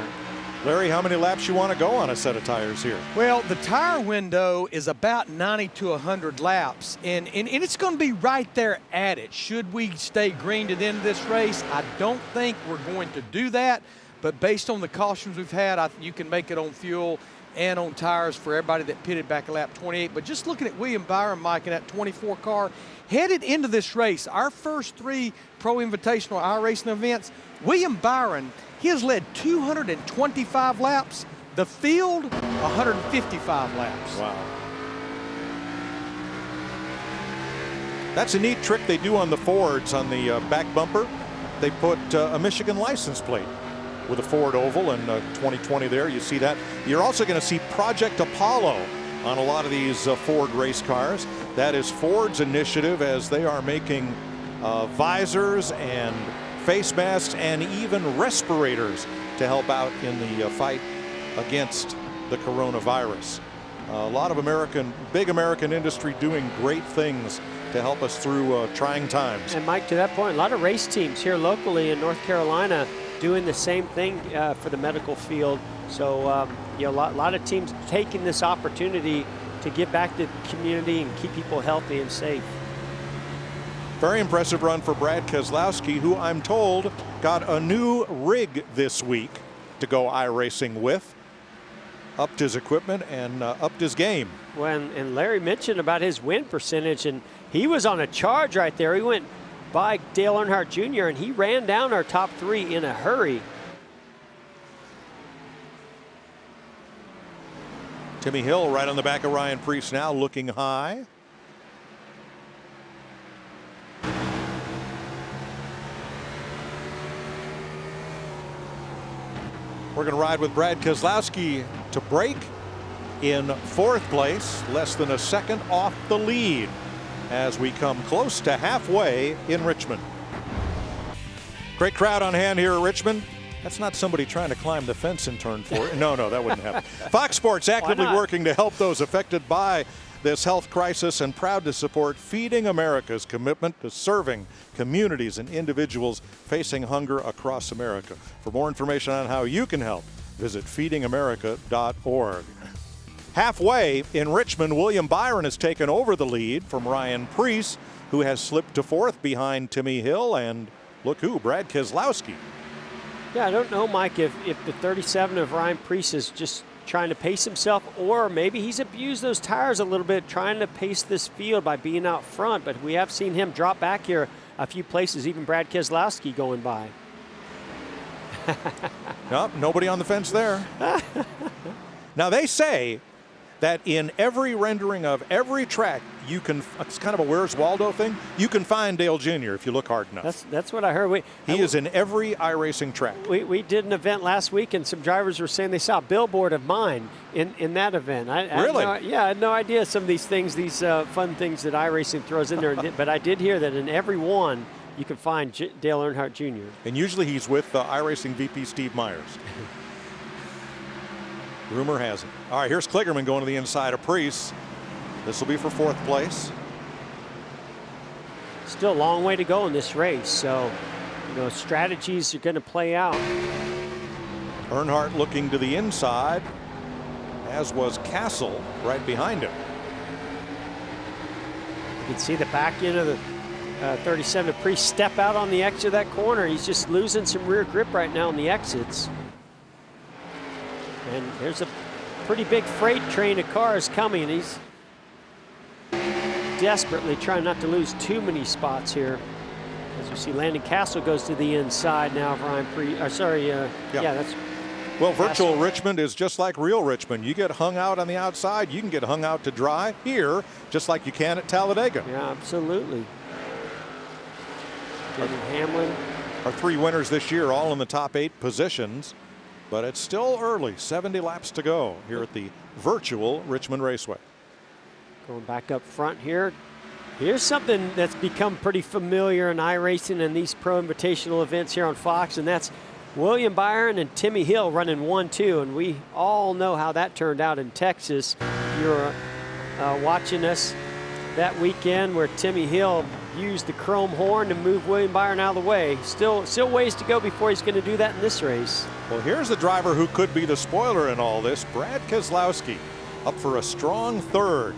Larry, how many laps you want to go on a set of tires here? Well, the tire window is about 90 to 100 laps, and it's going to be right there at it. Should we stay green to the end of this race? I don't think we're going to do that, but based on the cautions we've had, you can make it on fuel and on tires for everybody that pitted back at lap 28. But just looking at William Byron, Mike, in that 24 car, headed into this race, our first 3 Pro Invitational iRacing events, William Byron, he has led 225 laps. The field, 155 laps. Wow. That's a neat trick they do on the Fords on the back bumper. They put a Michigan license plate with a Ford oval, and 2020 there. You see that. You're also going to see Project Apollo on a lot of these Ford race cars. That is Ford's initiative, as they are making visors and face masks and even respirators to help out in the fight against the coronavirus. A lot of big American industry doing great things to help us through trying times. And Mike, to that point, a lot of race teams here locally in North Carolina doing the same thing for the medical field. So you know, a lot of teams taking this opportunity to give back to the community and keep people healthy and safe. Very impressive run for Brad Keselowski, who I'm told got a new rig this week to go iRacing with. Upped his equipment and upped his game. And Larry mentioned about his win percentage, and he was on a charge right there. He went by Dale Earnhardt Jr. and he ran down our top 3 in a hurry. Timmy Hill right on the back of Ryan Preece now, looking high. We're going to ride with Brad Keselowski to break in 4th place, less than a second off the lead as we come close to halfway in Richmond. Great crowd on hand here at Richmond. That's not somebody trying to climb the fence in turn 4. No, that wouldn't happen. Fox Sports actively working to help those affected by this health crisis and proud to support Feeding America's commitment to serving communities and individuals facing hunger across America. For more information on how you can help, visit feedingamerica.org. Halfway in Richmond, William Byron has taken over the lead from Ryan Preece, who has slipped to 4th behind Timmy Hill, and look who, Brad Keselowski. Yeah, I don't know, Mike, if the 37 of Ryan Preece is just trying to pace himself, or maybe he's abused those tires a little bit trying to pace this field by being out front. But we have seen him drop back here a few places, even Brad Keselowski going by. Nope, nobody on the fence there. Now they say that in every rendering of every track, you can, it's kind of a Where's Waldo thing, you can find Dale Jr. if you look hard enough. That's what I heard. He is in every iRacing track. We did an event last week, and some drivers were saying they saw a billboard of mine in that event. Really? I had no idea some of these things, these fun things that iRacing throws in there. But I did hear that in every one, you can find Dale Earnhardt Jr. And usually he's with iRacing VP Steve Myers. Rumor has it. All right, here's Kligerman going to the inside of Preece. This will be for 4th place. Still a long way to go in this race, so you know, strategies are going to play out. Earnhardt looking to the inside, as was Castle right behind him. You can see the back end of the 37 of Preece step out on the exit of that corner. He's just losing some rear grip right now on the exits. And there's a pretty big freight train of cars coming. He's desperately trying not to lose too many spots here. As you see, Landon Castle goes to the inside now of Ryan Preece. Yeah, that's. Well, virtual Richmond is just like real Richmond. You get hung out on the outside, you can get hung out to dry here, just like you can at Talladega. Yeah, absolutely. David Hamlin. Our 3 winners this year, all in the top 8 positions. But it's still early, 70 laps to go here at the virtual Richmond Raceway. Going back up front here. Here's something that's become pretty familiar in iRacing and these Pro Invitational events here on Fox, and that's William Byron and Timmy Hill running 1-2, and we all know how that turned out in Texas. You're watching us that weekend where Timmy Hill use the chrome horn to move William Byron out of the way. Still ways to go before he's going to do that in this race. Well, here's the driver who could be the spoiler in all this, Brad Keselowski, up for a strong third.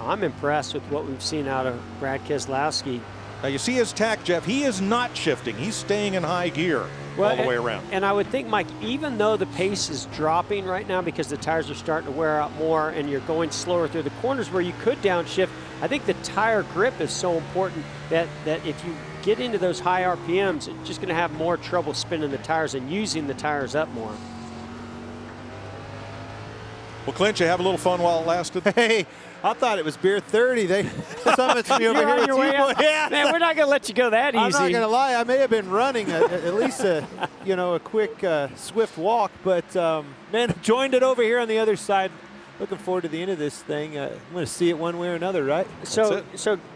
I'm impressed with what we've seen out of Brad Keselowski. Now you see his tack, Jeff. He is not shifting. He's staying in high gear all the way around. And I would think, Mike, even though the pace is dropping right now because the tires are starting to wear out more and you're going slower through the corners where you could downshift, I think the tire grip is so important that if you get into those high RPMs, it's just going to have more trouble spinning the tires and using the tires up more. Well, Clint, you have a little fun while it lasted? Hey, I thought it was beer 30. They summoned me over here with you. Yeah. Man, we're not going to let you go that easy. I'm not going to lie. I may have been running at least a quick, swift walk, but man, joined it over here on the other side. Looking forward to the end of this thing. I'm going to see it one way or another, right? So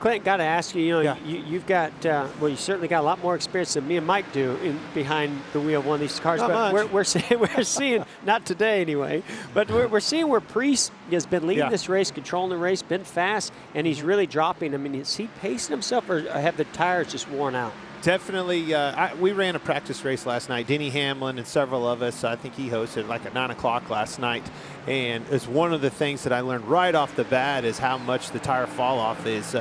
Clint, got to ask you. You've got you certainly got a lot more experience than me and Mike do behind the wheel of one of these cars. Not but we're seeing not today anyway. But we're seeing where Priest has been leading this race, controlling the race, been fast, and he's really dropping. I mean, is he pacing himself, or have the tires just worn out? Definitely. We ran a practice race last night. Denny Hamlin and several of us, I think he hosted like at 9 o'clock last night. And it's one of the things that I learned right off the bat is how much the tire fall off is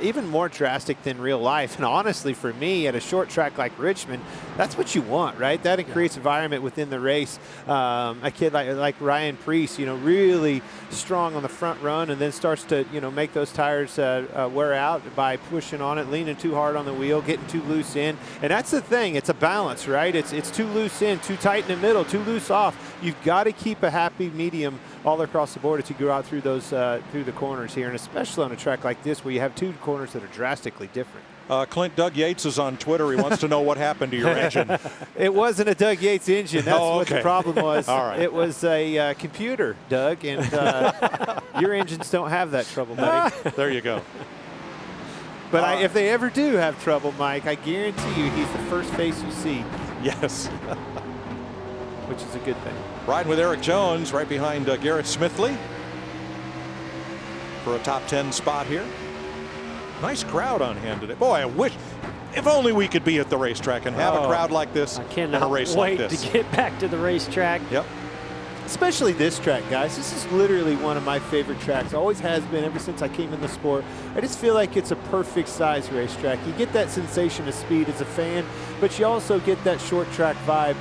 even more drastic than real life. And honestly, for me, at a short track like Richmond, that's what you want, right? That creates environment within the race. A kid like Ryan Priest, really strong on the front run, and then starts to, make those tires wear out by pushing on it, leaning too hard on the wheel, getting too loose in. And that's the thing. It's a balance, right? It's too loose in, too tight in the middle, too loose off. You've got to keep a happy medium all across the board as you go out through those through the corners here, and especially on a track like this where you have two corners that are drastically different. Clint, Doug Yates is on Twitter. He wants to know what happened to your engine. It wasn't a Doug Yates engine. That's what the problem was. All right. It was a computer, Doug, and your engines don't have that trouble, buddy. There you go. But if they ever do have trouble, Mike, I guarantee you he's the first face you see. Yes. Which is a good thing. Riding with Eric Jones right behind Garrett Smithley for a top 10 spot here. Nice crowd on hand today. Boy, I wish, if only we could be at the racetrack and have a crowd like this in a race like this. To get back to the racetrack. Yep. Especially this track, guys. This is literally one of my favorite tracks. Always has been ever since I came in the sport. I just feel like it's a perfect size racetrack. You get that sensation of speed as a fan, but you also get that short track vibe.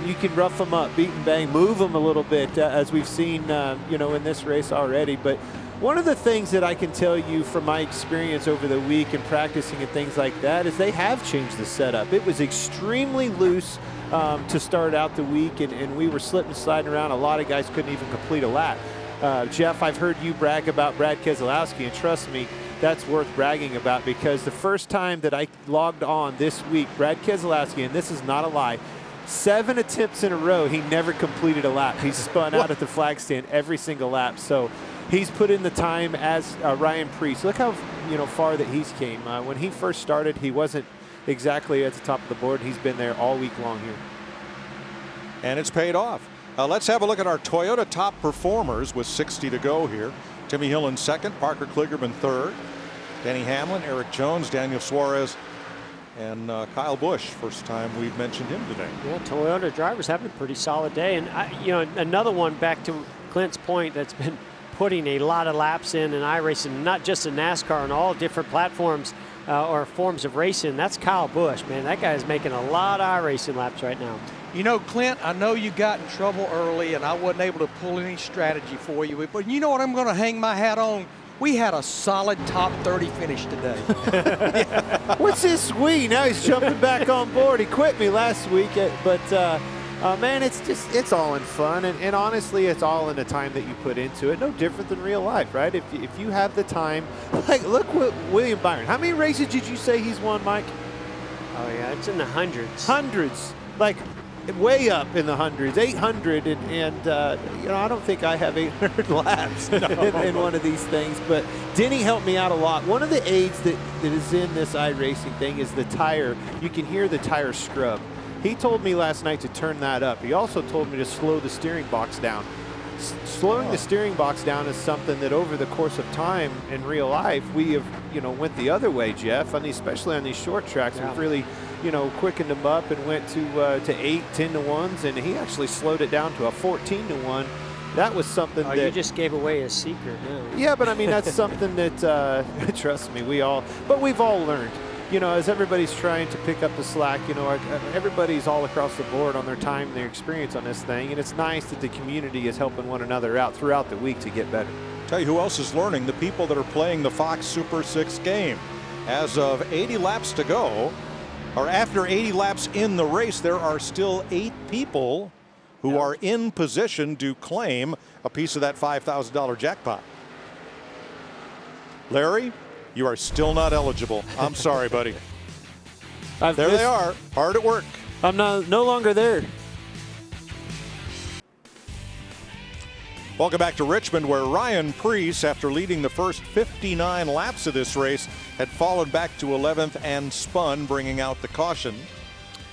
You can rough them up, beat and bang, move them a little bit, as we've seen, in this race already. But one of the things that I can tell you from my experience over the week and practicing and things like that is they have changed the setup. It was extremely loose to start out the week, and we were slipping and sliding around. A lot of guys couldn't even complete a lap. Jeff, I've heard you brag about Brad Keselowski, and trust me, that's worth bragging about, because the first time that I logged on this week, Brad Keselowski, and this is not a lie, 7 attempts in a row, he never completed a lap. He spun out at the flag stand every single lap. So he's put in the time as Ryan Priest. Look how far that he's came. When he first started, he wasn't exactly at the top of the board. He's been there all week long here. And it's paid off. Let's have a look at our Toyota top performers with 60 to go here. Timmy Hill in second, Parker Kligerman third, Denny Hamlin, Eric Jones, Daniel Suarez, and Kyle Busch. First time we've mentioned him today. Yeah, Toyota drivers having a pretty solid day. And, another one, back to Clint's point, that's been putting a lot of laps in iRacing, not just in NASCAR, on all different platforms or forms of racing. That's Kyle Busch, man. That guy is making a lot of iRacing laps right now. Clint, I know you got in trouble early, and I wasn't able to pull any strategy for you. But you know what I'm going to hang my hat on? We had a solid top 30 finish today. What's this we? Now he's jumping back on board. He quit me last week, but man, it's all in fun, and honestly, it's all in the time that you put into it. No different than real life, right? If you have the time, like look what William Byron. How many races did you say he's won, Mike? Oh yeah, it's in the hundreds. Hundreds, like way up in the hundreds, 800, and I don't think I have 800 laps in one of these things. But Denny helped me out a lot. One of the aids that is in this iRacing thing is the tire. You can hear the tire scrub. He told me last night to turn that up. He also told me to slow the steering box down. slowing the steering box down is something that over the course of time in real life, we have, went the other way, Jeff. Especially on these short tracks, we've really, quickened them up and went to 8, 10 to 1s, and he actually slowed it down to a 14 to 1. That was something that you just gave away a secret now. Yeah, but that's something that trust me, we've all learned. As everybody's trying to pick up the slack, everybody's all across the board on their time and their experience on this thing, and it's nice that the community is helping one another out throughout the week to get better. Tell you who else is learning, the people that are playing the Fox Super 6 game. As of 80 laps to go, or after 80 laps in the race, there are still 8 people who are in position to claim a piece of that $5,000 jackpot. Larry, you are still not eligible. I'm sorry, buddy. There they are, hard at work. I'm no longer there. Welcome back to Richmond, where Ryan Preece, after leading the first 59 laps of this race, had fallen back to 11th and spun, bringing out the caution.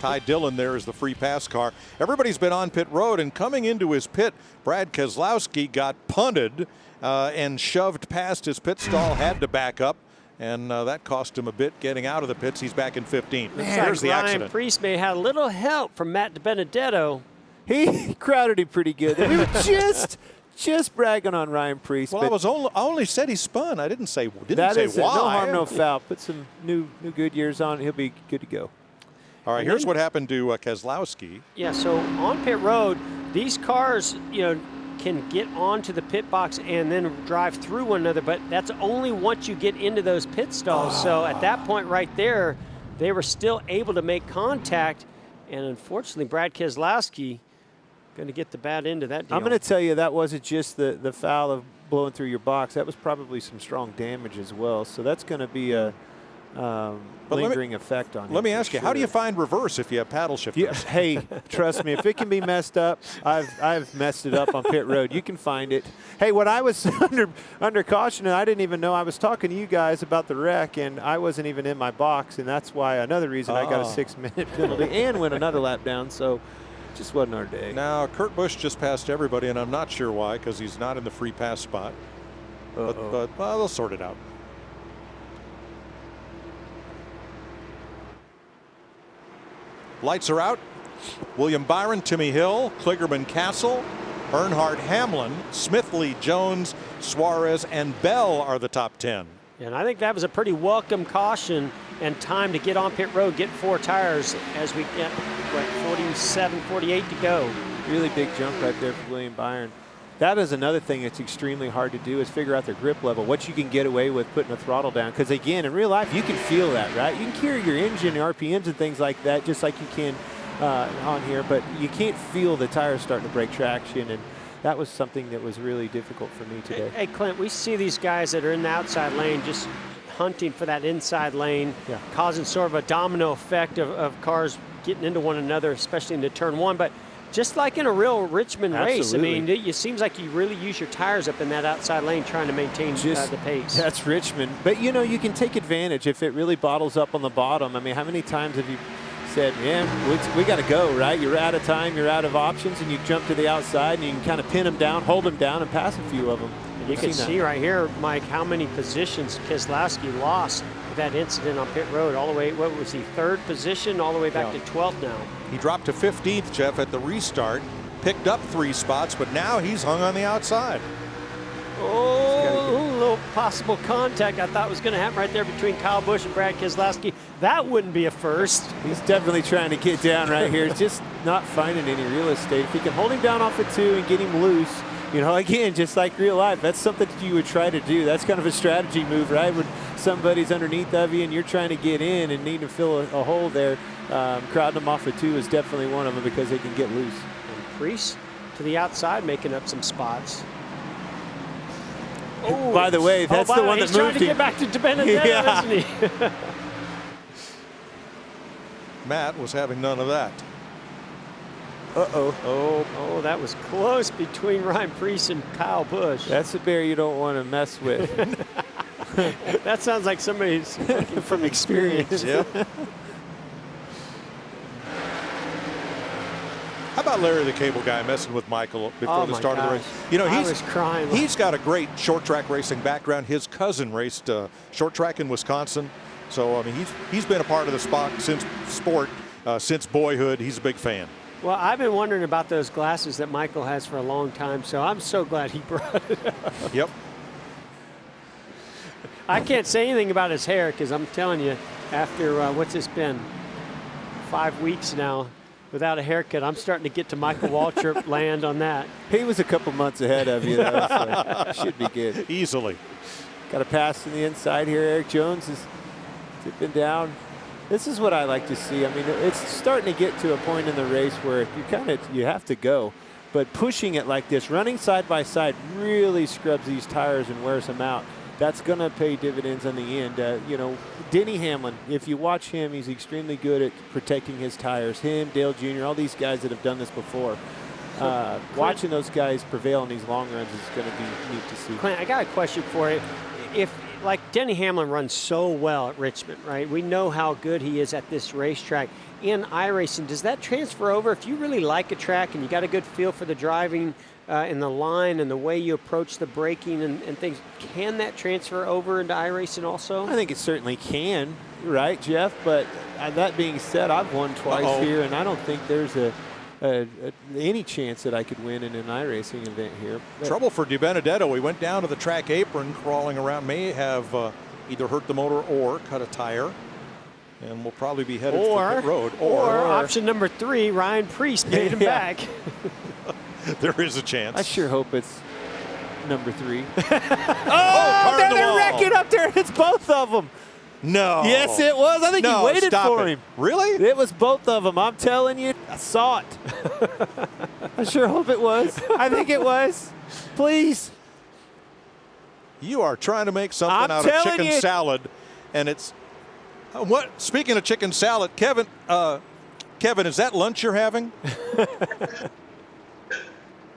Ty Dillon there is the free pass car. Everybody's been on pit road, and coming into his pit, Brad Keselowski got punted and shoved past his pit stall, had to back up. And that cost him a bit getting out of the pits. He's back in 15. Here's the accident. Ryan Preece may have had a little help from Matt Dibenedetto. He crowded him pretty good. We were just bragging on Ryan Preece. Well, I only said he spun. I didn't say why. No harm, no foul. Put some new Goodyears on. He'll be good to go. All right, here's what happened to Keselowski. Yeah, so on pit road, these cars, can get onto the pit box and then drive through one another, but that's only once you get into those pit stalls. So at that point right there, they were still able to make contact, and unfortunately Brad Keselowski going to get the bad end of that deal. I'm going to tell you that wasn't just the foul of blowing through your box. That was probably some strong damage as well. So that's going to be a lingering effect on you. Let me ask you, how do you find reverse if you have paddle shifters? Yeah, hey, trust me, if it can be messed up, I've messed it up on pit road. You can find it. Hey, when I was under caution, and I didn't even know, I was talking to you guys about the wreck, and I wasn't even in my box, and that's why another reason I got a 6-minute penalty and went another lap down. So it just wasn't our day. Now, Kurt Busch just passed everybody, and I'm not sure why, because he's not in the free pass spot. But they'll sort it out. Lights are out. William Byron, Timmy Hill, Kligerman Castle, Earnhardt Hamlin, Smithley, Jones, Suarez, and Bell are the top 10. And I think that was a pretty welcome caution and time to get on pit road, get 4 tires as we get, 47, 48 to go. Really big jump right there for William Byron. That is another thing that's extremely hard to do, is figure out their grip level, what you can get away with putting a throttle down. Because again, in real life, you can feel that, right? You can carry your engine, RPMs and things like that, just like you can on here, but you can't feel the tires starting to break traction, and that was something that was really difficult for me today. Hey, Clint, we see these guys that are in the outside lane just hunting for that inside lane, causing sort of a domino effect of cars getting into one another, especially into turn 1. But just like in a real Richmond race, I mean, it seems like you really use your tires up in that outside lane trying to maintain the pace. That's Richmond. But, you can take advantage if it really bottles up on the bottom. I mean, how many times have you said, man, we got to go, right? You're out of time, you're out of options, and you jump to the outside, and you can kind of pin them down, hold them down, and pass a few of them. You can see right here, Mike, how many positions Keselowski lost with that incident on pit road, all the way, what was he, 3rd position, all the way back to 12th now. He dropped to 15th, Jeff, at the restart, picked up 3 spots, but now he's hung on the outside. Oh, a little possible contact I thought was going to happen right there between Kyle Busch and Brad Keselowski. That wouldn't be a first. He's definitely trying to get down right here, just not finding any real estate. If he can hold him down off the 2 and get him loose, again, just like real life, that's something that you would try to do. That's kind of a strategy move, right? When somebody's underneath of you and you're trying to get in and need to fill a hole there, crowding them off the 2 is definitely one of them because they can get loose. And Preece to the outside making up some spots. Oh, by the way, that's the one that moved him. He's trying to get back to Dibenedetto, isn't he? Matt was having none of that. Oh, that was close between Ryan Preece and Kyle Busch. That's a bear you don't want to mess with. That sounds like somebody's from experience. Yeah. How about Larry the Cable Guy messing with Michael before the start of the race? You know, I was crying. He's got a great short track racing background. His cousin raced short track in Wisconsin. So, I mean, he's been a part of the sport since boyhood. He's a big fan. Well, I've been wondering about those glasses that Michael has for a long time, so I'm so glad he brought it up. Yep. I can't say anything about his hair because I'm telling you, after what's this been, 5 weeks now without a haircut, I'm starting to get to Michael Waltrip land on that. He was a couple months ahead of you, though, so should be good. Easily. Got a pass to the inside here. Erik Jones is tipping down. This is what I like to see. I mean, it's starting to get to a point in the race where you have to go. But pushing it like this, running side by side, really scrubs these tires and wears them out. That's going to pay dividends in the end. You know, Denny Hamlin, if you watch him, he's extremely good at protecting his tires. Him, Dale Jr., all these guys that have done this before. Watching those guys prevail in these long runs is going to be neat to see. Clint, I got a question for you. If, like, Denny Hamlin runs so well at Richmond, right? We know how good he is at this racetrack. In iRacing, does that transfer over? If you really like a track and you got a good feel for the driving and the line and the way you approach the braking and things, can that transfer over into iRacing also? I think it certainly can, right, Jeff? But that being said, I've won twice here, and I don't think there's any chance that I could win in an iRacing event here. Trouble for Dibenedetto. He went down to the track apron, crawling around, may have either hurt the motor or cut a tire. And we'll probably be headed to the pit road. Or option number 3, Ryan Preece paid him back. There is a chance. I sure hope it's number 3. They're wrecking up there. It's both of them. No. Yes, it was. I think he waited for him. Really? It was both of them. I'm telling you, I saw it. I sure hope it was. I think it was. Please. You are trying to make something out of chicken salad, and it's what? Speaking of chicken salad, Kevin, is that lunch you're having?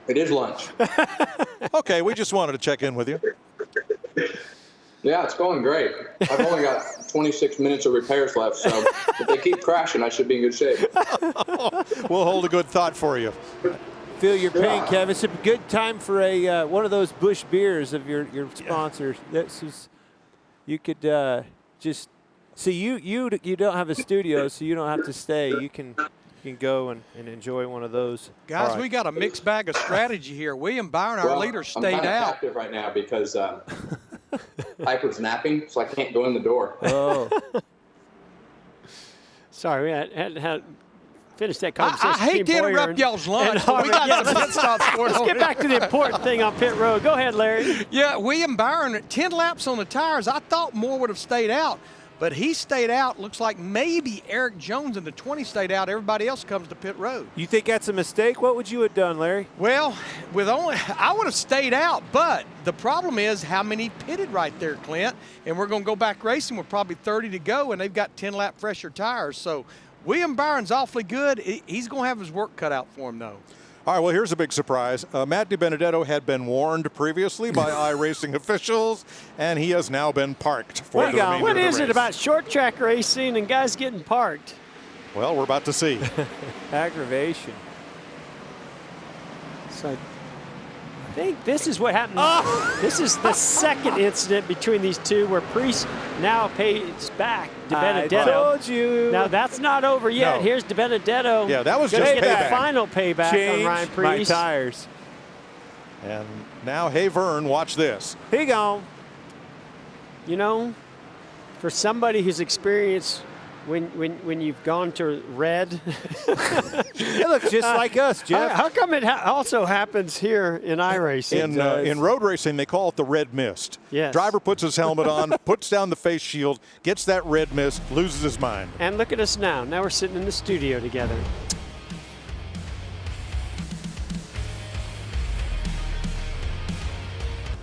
It is lunch. Okay, we just wanted to check in with you. Yeah, it's going great. I've only got 26 minutes of repairs left, so if they keep crashing, I should be in good shape. We'll hold a good thought for you. Feel your pain, Kevin. It's a good time for a one of those Busch beers of your sponsors. This is, you could just see you don't have a studio, so you don't have to stay. You can go and enjoy one of those. Guys, we got a mixed bag of strategy here. William Byron, our leader, stayed I'm kind of out. captive right now because Piper's napping, so I can't go in the door. Oh. Sorry, we had finished that conversation. I hate to interrupt y'all's lunch, but we got some pit stops for Let's get back to the important thing on pit road. Go ahead, Larry. Yeah, William Byron, 10 laps on the tires. I thought more would have stayed out, but he stayed out. Looks like maybe Erik Jones in the 20 stayed out. Everybody else comes to pit road. You think that's a mistake? What would you have done, Larry? Well, I would have stayed out, but the problem is how many pitted right there, Clint. And we're going to go back racing with probably 30 to go, and they've got 10-lap fresher tires. So William Byron's awfully good. He's going to have his work cut out for him, though. All right, well, here's a big surprise. Matt Dibenedetto had been warned previously by iRacing officials, and he has now been parked for the remainder of the race. What is it about short track racing and guys getting parked? Well, we're about to see. Aggravation. So I think this is what happened. This is the second incident between these two where Preece now pays back Dibenedetto. I told you. Now that's not over yet. No. Here's Dibenedetto. Yeah, that was gonna just get payback. that final payback Change on Ryan my Preece. tires. And now, hey, Vern, watch this. He gone. You know, for somebody who's experienced when you've gone to red. It looks just like us, Jeff. How come it also happens here in iRacing? In road racing, they call it the red mist. Yes. Driver puts his helmet on, puts down the face shield, gets that red mist, loses his mind. And look at us now. Now we're sitting in the studio together.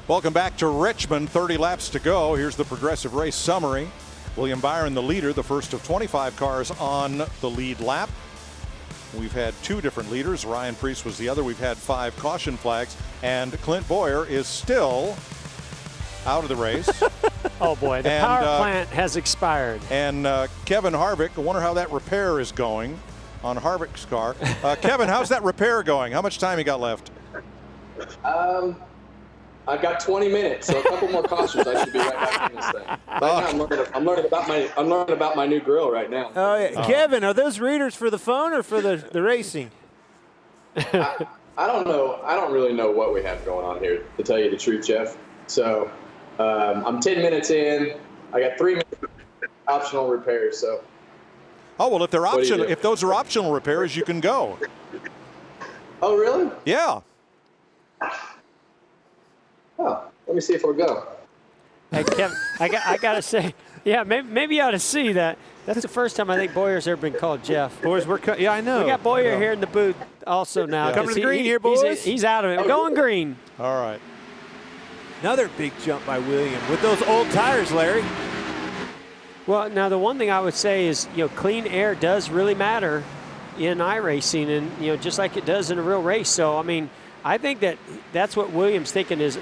Welcome back to Richmond. 30 laps to go. Here's the Progressive Race summary. William Byron, the leader, the first of 25 cars on the lead lap. We've had 2 different leaders. Ryan Preece was the other. We've had 5 caution flags. And Clint Boyer is still out of the race. Oh, boy. The power plant has expired. And Kevin Harvick, I wonder how that repair is going. on Harvick's car. Kevin, how's that repair going? How much time you got left? I've got 20 minutes, so a couple more cautions, I should be right back in this thing. Right now, I'm learning about my new grill right now. Oh, yeah. Kevin, are those readers for the phone or for the racing? I don't know. I don't really know what we have going on here, to tell you the truth, Jeff. So I'm 10 minutes in. I got 3 minutes optional repairs. So. Oh well, if they're optional, if those are optional repairs, you can go. Oh really? Yeah. Oh, let me see if we'll go. Hey, Kevin, I gotta say, yeah, maybe you ought to see that. That's the first time I think Boyer's ever been called Jeff. Boys, yeah, I know. We got Boyer here in the booth also now. Coming to the green here, boys. He's out of it. Going green. All right. Another big jump by William with those old tires, Larry. Well, now the one thing I would say is, clean air does really matter in iRacing, and just like it does in a real race. So I mean, I think that's what Williams thinking is.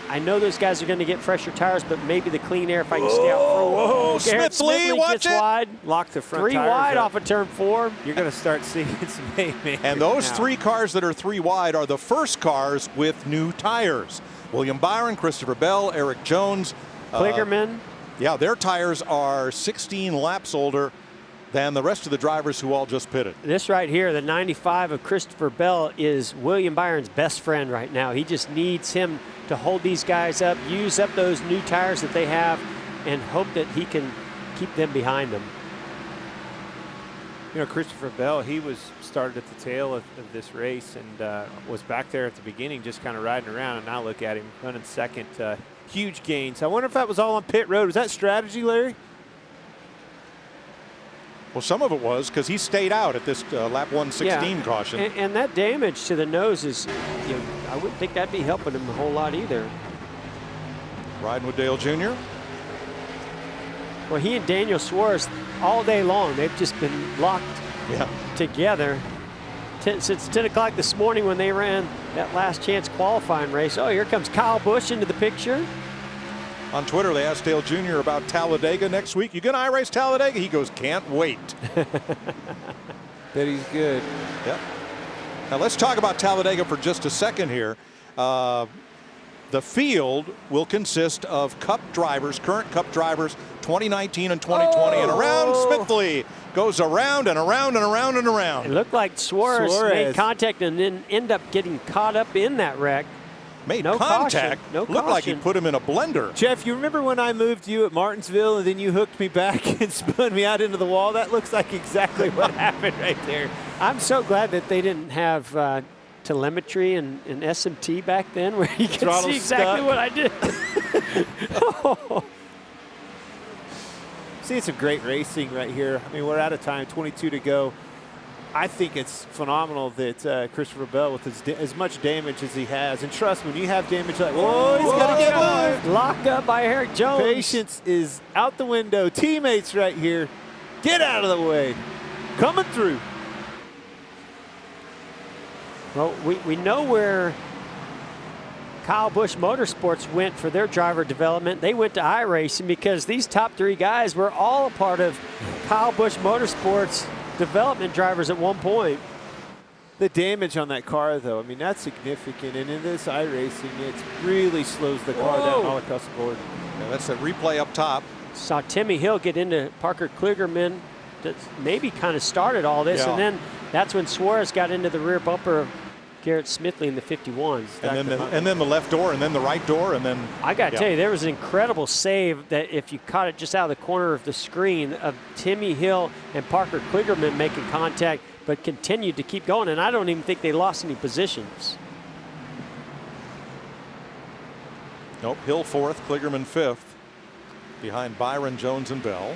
I know those guys are going to get fresher tires, but maybe the clean air if I can stay out for a while. Whoa, Smithley, watch gets it. wide. Lock the front 3 tires wide up. off of turn 4. You're going to start seeing some haymakers. And those now. 3 cars that are 3 wide are the first cars with new tires. William Byron, Christopher Bell, Eric Jones. Kligerman. Yeah, their tires are 16 laps older than the rest of the drivers who all just pitted. This right here, the 95 of Christopher Bell, is William Byron's best friend right now. He just needs him to hold these guys up, use up those new tires that they have, and hope that he can keep them behind them. Christopher Bell, he was started at the tail of this race and was back there at the beginning just kind of riding around, and now look at him running second. Huge gains. I wonder if that was all on pit road. Was that strategy, Larry? Well, some of it was because he stayed out at this lap 116 caution. And that damage to the nose is, I wouldn't think that'd be helping him a whole lot either. Riding with Dale Jr. Well, he and Daniel Suarez all day long, they've just been locked together since 10 o'clock this morning when they ran that last chance qualifying race. Oh, here comes Kyle Busch into the picture. On Twitter, they asked Dale Jr. about Talladega next week. You going to iRace Talladega? He goes, can't wait. Bet he's good. Yep. Now let's talk about Talladega for just a second here. The field will consist of Cup drivers, current Cup drivers, 2019 and 2020, and around Smithley goes around and around and around and around. It looked like Suarez made contact and then end up getting caught up in that wreck. Made no contact. Caution. No Looked caution. like he put him in a blender. Jeff, you remember when I moved you at Martinsville and then you hooked me back and spun me out into the wall? That looks like exactly what happened right there. I'm so glad that they didn't have telemetry and SMT back then where you could see exactly what I did. Seeing some great racing right here. I mean, we're out of time, 22 to go. I think it's phenomenal that Christopher Bell, with as much damage as he has, and trust me, when you have damage like, whoa, he's going to get moved. Locked up by Eric Jones. Patience is out the window. Teammates right here. Get out of the way. Coming through. Well, we know where Kyle Busch Motorsports went for their driver development. They went to iRacing because these top 3 guys were all a part of Kyle Busch Motorsports development drivers at one point. The damage on that car, though, I mean, that's significant. And in this iRacing, it really slows the car down all across the board. Yeah, that's a replay up top. Saw Timmy Hill get into Parker Kligerman that maybe kind of started all this. And then that's when Suarez got into the rear bumper of Garrett Smithley in the 51. And then the left door, and then the right door, and then... I got to tell you, there was an incredible save that if you caught it just out of the corner of the screen of Timmy Hill and Parker Kligerman making contact, but continued to keep going. And I don't even think they lost any positions. Nope, Hill 4th, Kligerman 5th, behind Byron, Jones, and Bell.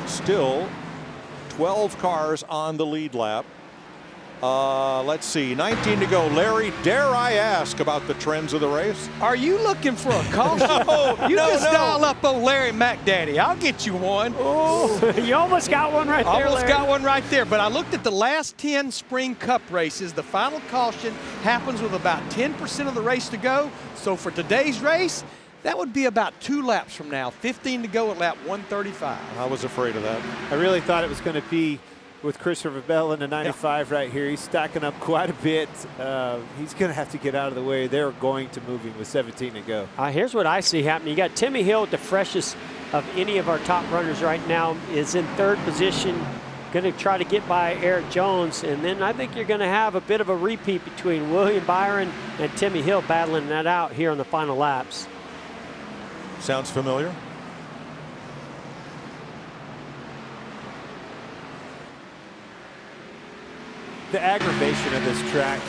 Still 12 cars on the lead lap. Let's see, 19 to go. Larry, dare I ask about the trends of the race? Are you looking for a caution? You just dial up old Larry McDaddy. I'll get you one. Oh, you almost got one right there, Almost got one right there. But I looked at the last 10 Spring Cup races. The final caution happens with about 10% of the race to go. So for today's race, That would be about 2 laps from now, 15 to go at lap 135. I was afraid of that. I really thought it was going to be with Christopher Bell in the 95 right here. He's stacking up quite a bit. He's going to have to get out of the way. They're going to move him with 17 to go. Here's what I see happening. You got Timmy Hill, the freshest of any of our top runners right now, is in 3rd position, going to try to get by Eric Jones. And then I think you're going to have a bit of a repeat between William Byron and Timmy Hill battling that out here on the final laps. Sounds familiar? The aggravation of this track,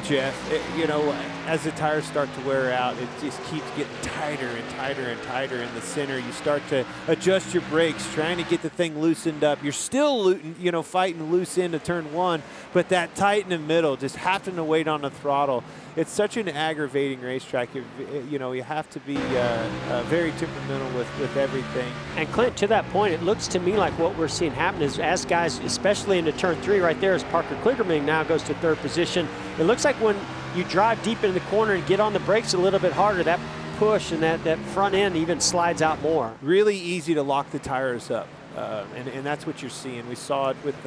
Jeff, you know, as the tires start to wear out, it just keeps getting tighter and tighter and tighter in the center. You start to adjust your brakes, trying to get the thing loosened up. You're still, you know, fighting loose into turn 1, but that tight in the middle, just having to wait on the throttle. It's such an aggravating racetrack. You know, you have to be very temperamental with everything. And Clint, to that point, it looks to me like what we're seeing happen is as guys, especially into turn 3 right there, as Parker Kligerman now goes to 3rd position, it looks like when you drive deep into the corner and get on the brakes a little bit harder, that push and that front end even slides out more. Really easy to lock the tires up, and that's what you're seeing. We saw it with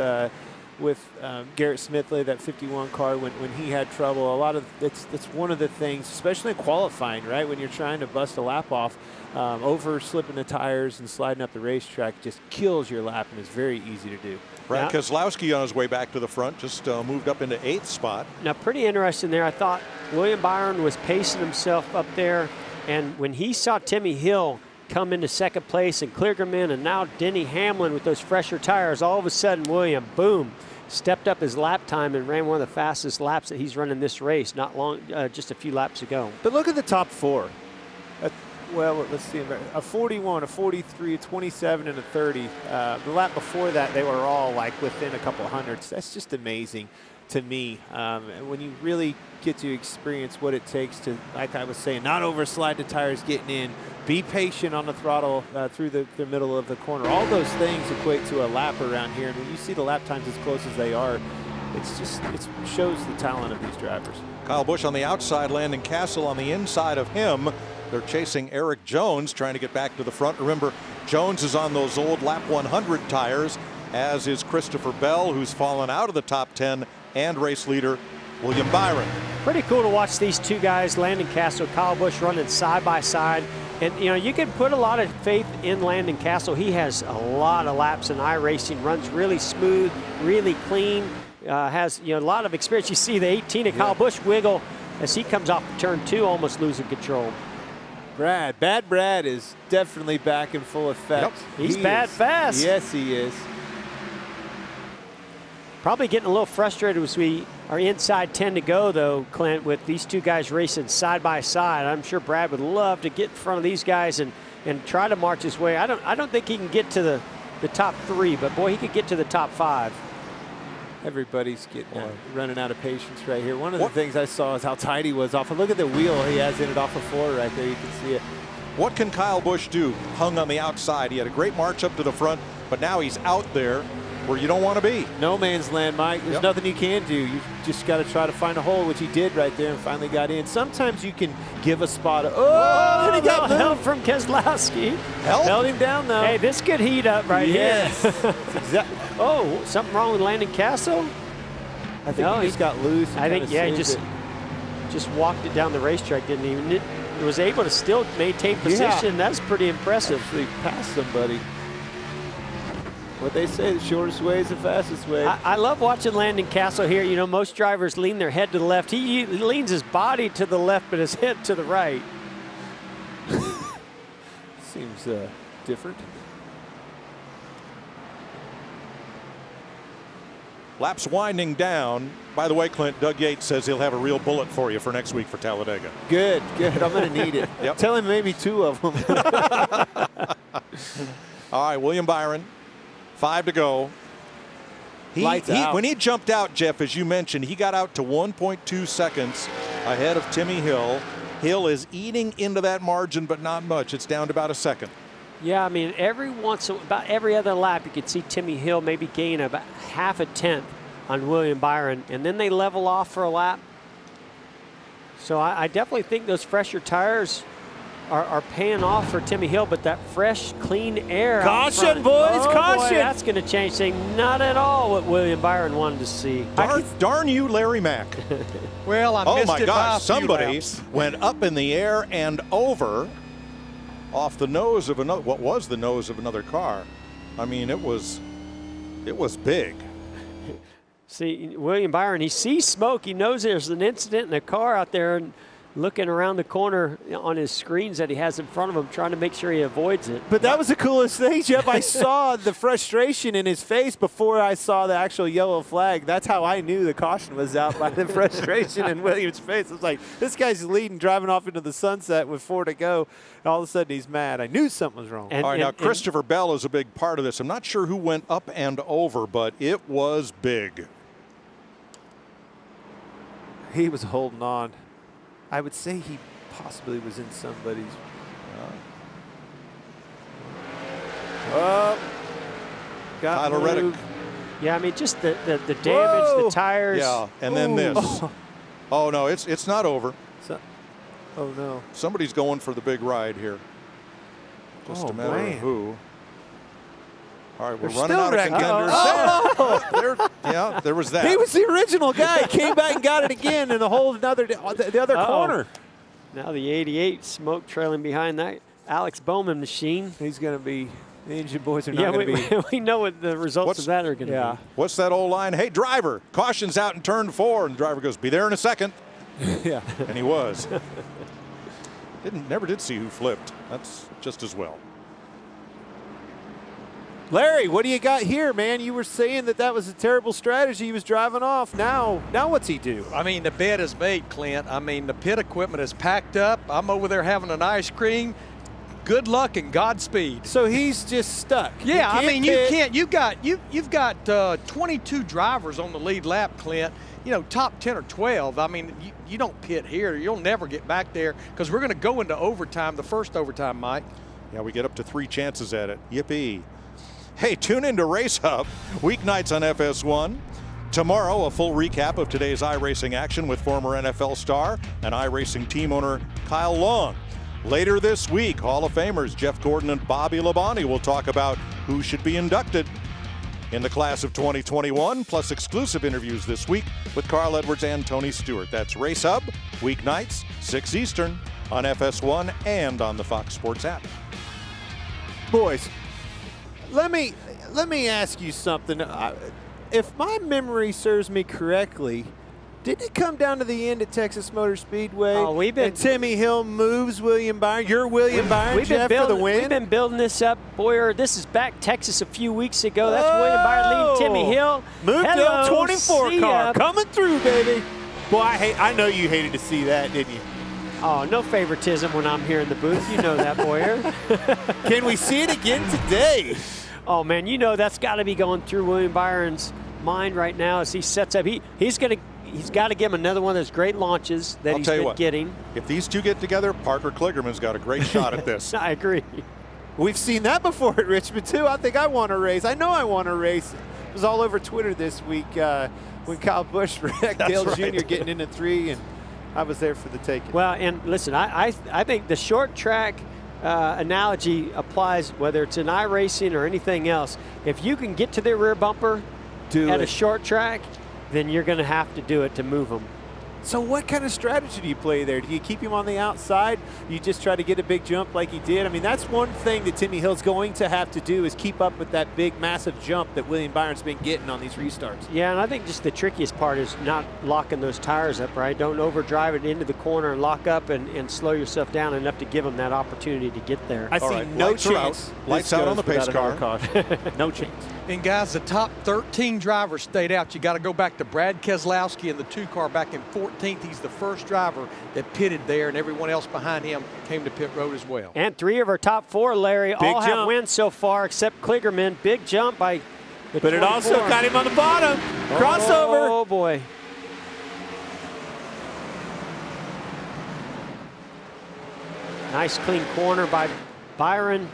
Garrett Smithley, that 51 car, when he had trouble. A lot of that's one of the things, especially in qualifying, right? When you're trying to bust a lap off, over slipping the tires and sliding up the racetrack just kills your lap, and it's very easy to do. Brad Keselowski on his way back to the front, just moved up into 8th spot. Now, pretty interesting there. I thought William Byron was pacing himself up there, and when he saw Timmy Hill come into 2nd place and Kligerman and now Denny Hamlin with those fresher tires, all of a sudden William, boom, stepped up his lap time and ran one of the fastest laps that he's run in this race not long, just a few laps ago. But look at the top 4. Well, let's see, a 41, a 43, a 27, and a 30. The lap before that, they were all like within a couple hundreds. That's just amazing to me. When you really get to experience what it takes to, like I was saying, not overslide the tires getting in, be patient on the throttle through the middle of the corner. All those things equate to a lap around here. And when you see the lap times as close as they are, it shows the talent of these drivers. Kyle Busch on the outside, Landon Castle on the inside of him. They're chasing Eric Jones, trying to get back to the front. Remember, Jones is on those old lap 100 tires, as is Christopher Bell, who's fallen out of the top 10, and race leader William Byron. Pretty cool to watch these two guys, Landon Castle, Kyle Busch, running side by side. And, you know, you can put a lot of faith in Landon Castle. He has a lot of laps in iRacing, runs really smooth, really clean, has, you know, a lot of experience. You see the 18 of Kyle Busch wiggle as he comes off turn 2, almost losing control. Bad Brad is definitely back in full effect. Yep. He's bad fast. Yes, he is. Probably getting a little frustrated as we are inside 10 to go, though, Clint, with these two guys racing side by side. I'm sure Brad would love to get in front of these guys and try to march his way. I don't think he can get to the top 3, but boy, he could get to the top 5. Everybody's running out of patience right here. One of the things I saw is how tight he was off. Look at the wheel he has in it off the floor right there. You can see it. What can Kyle Busch do? Hung on the outside. He had a great march up to the front, but now he's out there where you don't want to be. No man's land, Mike. There's nothing you can do. You just got to try to find a hole, which he did right there and finally got in. Sometimes you can give a spot. And he got help from Keselowski. Held him down, though. Hey, this could heat up right here. Exactly. Oh, something wrong with Landon Castle? I think he just got loose. I think, he just walked it down the racetrack, didn't he? He was able to still maintain position. That's pretty impressive. Actually passed somebody. What they say, the shortest way is the fastest way. I love watching Landon Castle here. You know, most drivers lean their head to the left. He leans his body to the left, but his head to the right. Seems different. Laps winding down. By the way, Clint, Doug Yates says he'll have a real bullet for you for next week for Talladega. Good. I'm going to need it. Tell him maybe 2 of them. All right, William Byron. 5 to go. When he jumped out, Jeff, as you mentioned, he got out to 1.2 seconds ahead of Timmy Hill. Hill is eating into that margin, but not much. It's down to about a second. Yeah, I mean, about every other lap, you could see Timmy Hill maybe gain about half a tenth on William Byron, and then they level off for a lap. So I definitely think those fresher tires are paying off for Timmy Hill, but that fresh, clean air. Caution, boys, oh, caution. Boy, that's going to change things. Not at all what William Byron wanted to see. Darn you, Larry Mack. Well, I oh missed my it by gosh, a few somebody laps. went up in the air and over off the nose of another, what was the nose of another car. I mean, it was big. See, William Byron, he sees smoke. He knows there's an incident in a car out there, and looking around the corner on his screens that he has in front of him, trying to make sure he avoids it. But that was the coolest thing, Jeff. I saw the frustration in his face before I saw the actual yellow flag. That's how I knew the caution was out, by the frustration in Williams' face. I was like, this guy's leading, driving off into the sunset with 4 to go, and all of a sudden he's mad. I knew something was wrong. All right, now Christopher Bell is a big part of this. I'm not sure who went up and over, but it was big. He was holding on. I would say he possibly was in somebody's. Got Tyler Reddick. moved. Yeah, I mean, just the damage, Whoa. the tires. Yeah, and then this. Oh no, it's not over. Oh no. Somebody's going for the big ride here. Just a matter of who. All right, we're They're running still out of wrecking. contenders. Yeah, there was that. He was the original guy. He came back and got it again in the other corner. Now the 88 smoke trailing behind that Alex Bowman machine. He's going to be, the engine boys are not going to be. We know what the results of that are going to be. What's that old line? Hey, driver, caution's out in turn 4. And the driver goes, be there in a second. Yeah. And he was. Never did see who flipped. That's just as well. Larry, what do you got here, man? You were saying that was a terrible strategy. He was driving off. Now what's he do? I mean, the bed is made, Clint. I mean, the pit equipment is packed up. I'm over there having an ice cream. Good luck and Godspeed. So he's just stuck. Yeah, I mean, you can't. You've got 22 drivers on the lead lap, Clint. You know, top 10 or 12. I mean, you don't pit here. You'll never get back there because we're going to go into overtime, the first overtime, Mike. Yeah, we get up to 3 chances at it. Yippee. Hey, tune into Race Hub, weeknights on FS1. Tomorrow, a full recap of today's iRacing action with former NFL star and iRacing team owner Kyle Long. Later this week, Hall of Famers Jeff Gordon and Bobby Labonte will talk about who should be inducted in the class of 2021, plus exclusive interviews this week with Carl Edwards and Tony Stewart. That's Race Hub, weeknights, 6 Eastern on FS1 and on the Fox Sports app. Boys, let me ask you something. If my memory serves me correctly, didn't it come down to the end at Texas Motor Speedway? Oh, and Timmy Hill moves William Byron. You're William Byron, Jeff, for the win? We've been building this up, Boyer. This is back Texas a few weeks ago. That's William Byron leading Timmy Hill. Moved to 24 car. Coming through, baby. Boy, I know you hated to see that, didn't you? Oh, no favoritism when I'm here in the booth. You know that, Boyer. Can we see it again today? Oh, man, you know that's got to be going through William Byron's mind right now as he sets up. He's got to give him another one of those great launches that he's been getting. If these two get together, Parker Kligerman's got a great shot at this. I agree. We've seen that before at Richmond, too. I think I won a race. I know I won a race. It was all over Twitter this week when Kyle Busch wrecked Dale Jr. getting into 3, and I was there for the taking. Well, and listen, I think the short track analogy applies whether it's in iRacing or anything else. If you can get to their rear bumper at a short track, then you're going to have to do it to move them. So what kind of strategy do you play there? Do you keep him on the outside? You just try to get a big jump like he did? I mean, that's one thing that Timmy Hill's going to have to do is keep up with that big, massive jump that William Byron's been getting on these restarts. Yeah, and I think just the trickiest part is not locking those tires up, right? Don't overdrive it into the corner and lock up and slow yourself down enough to give them that opportunity to get there. I see no chance. Lights out on the pace car. No chance. And guys, the top 13 drivers stayed out. You got to go back to Brad Keselowski in the 2-car back in 14th. He's the first driver that pitted there, and everyone else behind him came to pit road as well. And 3 of our top 4, Larry, all have wins so far except Kligerman. Big jump by the 24. But it also got him on the bottom. Crossover. Oh, boy. Nice clean corner by Byron.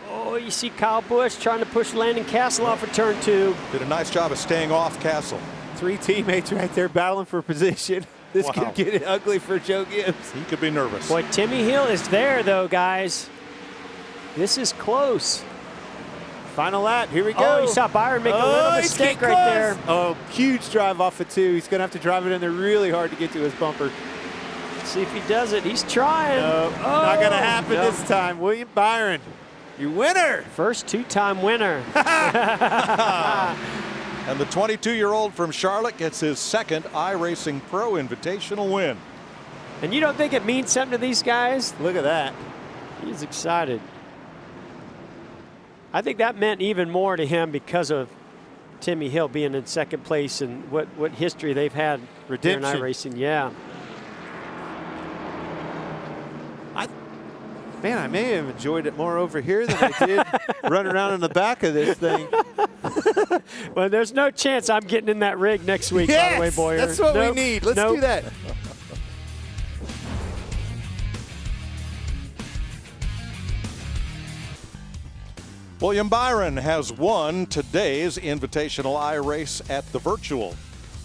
Oh, you see Kyle Busch trying to push Landon Castle off of turn 2. Did a nice job of staying off Castle. 3 teammates right there battling for position. This could get ugly for Joe Gibbs. He could be nervous. Boy, Timmy Hill is there, though, guys. This is close. Final lap. Here we go. Oh, you saw Byron make a little mistake right there. Oh, huge drive off of 2. He's going to have to drive it in there really hard to get to his bumper. See if he does it. He's trying. No, not going to happen this time. William Byron, your winner. First two-time winner. And the 22-year-old from Charlotte gets his second iRacing Pro Invitational win. And you don't think it means something to these guys? Look at that. He's excited. I think that meant even more to him because of Timmy Hill being in second place and what history they've had Redemption. here in iRacing. Yeah. Man, I may have enjoyed it more over here than I did running around in the back of this thing. Well, there's no chance I'm getting in that rig next week, Yes, by the way, Boyer. that's what we need. Let's do that. William Byron has won today's Invitational iRace at the virtual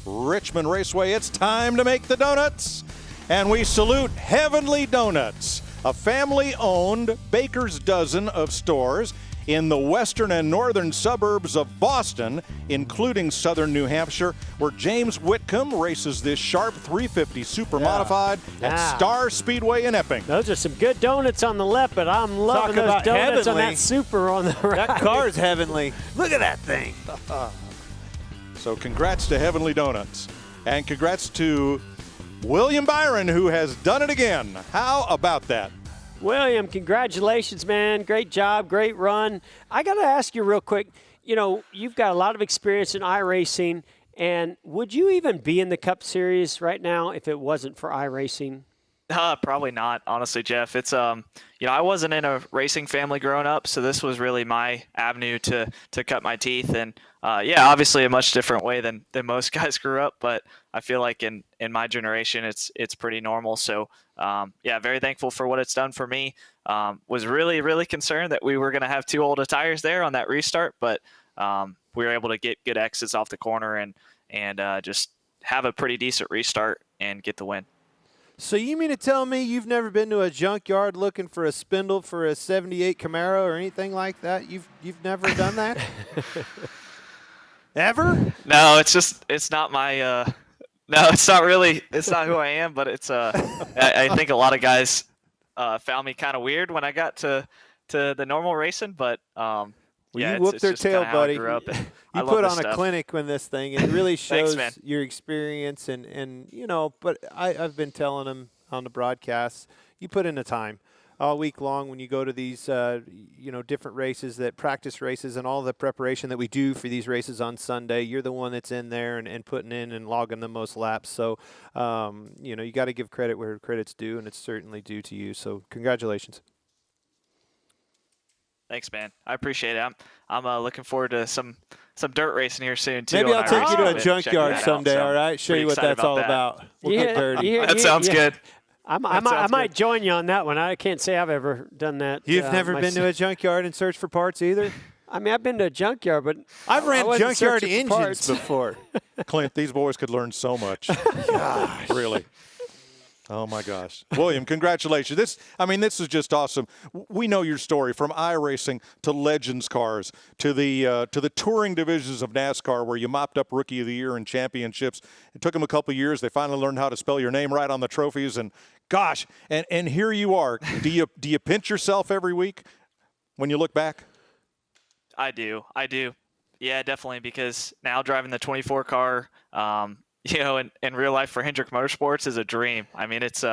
Richmond Raceway. It's time to make the donuts. And we salute Heavenly Donuts, a family-owned baker's dozen of stores in the western and northern suburbs of Boston, including southern New Hampshire, where James Whitcomb races this Sharp 350 Super Modified at Star Speedway in Epping. Those are some good donuts on the left, but I'm loving those donuts on that Super on the right. That car's heavenly. Look at that thing. So congrats to Heavenly Donuts. And congrats to William Byron, who has done it again. How about that? William, congratulations, man. Great job, great run. I got to ask you real quick, you know, you've got a lot of experience in iRacing, and would you even be in the Cup Series right now if it wasn't for iRacing? Probably not, honestly, Jeff. It's you know, I wasn't in a racing family growing up, so this was really my avenue to cut my teeth. And yeah, obviously a much different way than most guys grew up, but I feel like in my generation, it's pretty normal. So yeah, very thankful for what it's done for me. Was really concerned that we were going to have too old of tires there on that restart, but we were able to get good exits off the corner and just have a pretty decent restart and get the win. So you mean to tell me you've never been to a junkyard looking for a spindle for a 78 Camaro or anything like that? You've never done that? Ever? No, it's not my no, it's not who I am, but it's I think a lot of guys found me kind of weird when I got to the normal racing, but well, yeah, you whooped their tail, buddy. You put on a clinic when this thing, and it really shows Thanks, man. your experience and you know, but I've been telling them on the broadcasts, you put in the time all week long when you go to these you know, different races, that practice races and all the preparation that we do for these races on Sunday. You're the one that's in there and putting in and logging the most laps. So you know, you got to give credit where credit's due, and it's certainly due to you. So congratulations. Thanks, man. I appreciate it. I'm looking forward to some dirt racing here soon too. Maybe I'll take you to a junkyard someday. All right, show you what that's all about. We'll get dirty. That sounds good. I might join you on that one. I can't say I've ever done that. You've never been to a junkyard and searched for parts either? I mean, I've been to a junkyard, but I've ran junkyard engines before. Clint, these boys could learn so much. Gosh. Really. Oh, my gosh. William, congratulations. This is just awesome. We know your story from iRacing to Legends cars to the touring divisions of NASCAR, where you mopped up Rookie of the Year and championships. It took them a couple of years. They finally learned how to spell your name right on the trophies. And, gosh, and here you are. Do you pinch yourself every week when you look back? I do. Yeah, definitely, because now driving the 24 car, you know, in real life for Hendrick Motorsports is a dream. I mean, it's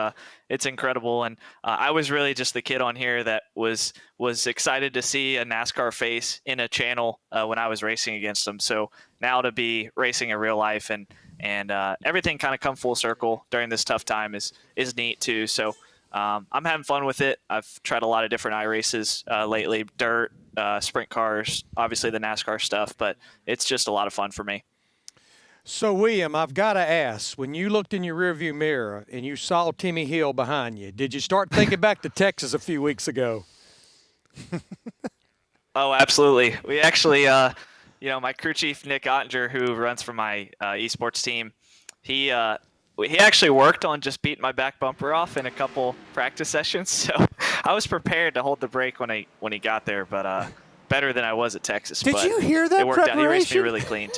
incredible. And I was really just the kid on here that was excited to see a NASCAR face in a channel when I was racing against them. So now to be racing in real life and everything kind of come full circle during this tough time is neat too. So I'm having fun with it. I've tried a lot of different iRaces lately, dirt, sprint cars, obviously the NASCAR stuff, but it's just a lot of fun for me. So, William, I've got to ask, when you looked in your rearview mirror and you saw Timmy Hill behind you, did you start thinking back to Texas a few weeks ago? Oh, absolutely. We actually, you know, my crew chief, Nick Ottinger, who runs for my esports team, he he actually worked on just beating my back bumper off in a couple practice sessions, so I was prepared to hold the brake when he got there, but better than I was at Texas. Did but you hear that it worked out. He raced me preparation? really clean.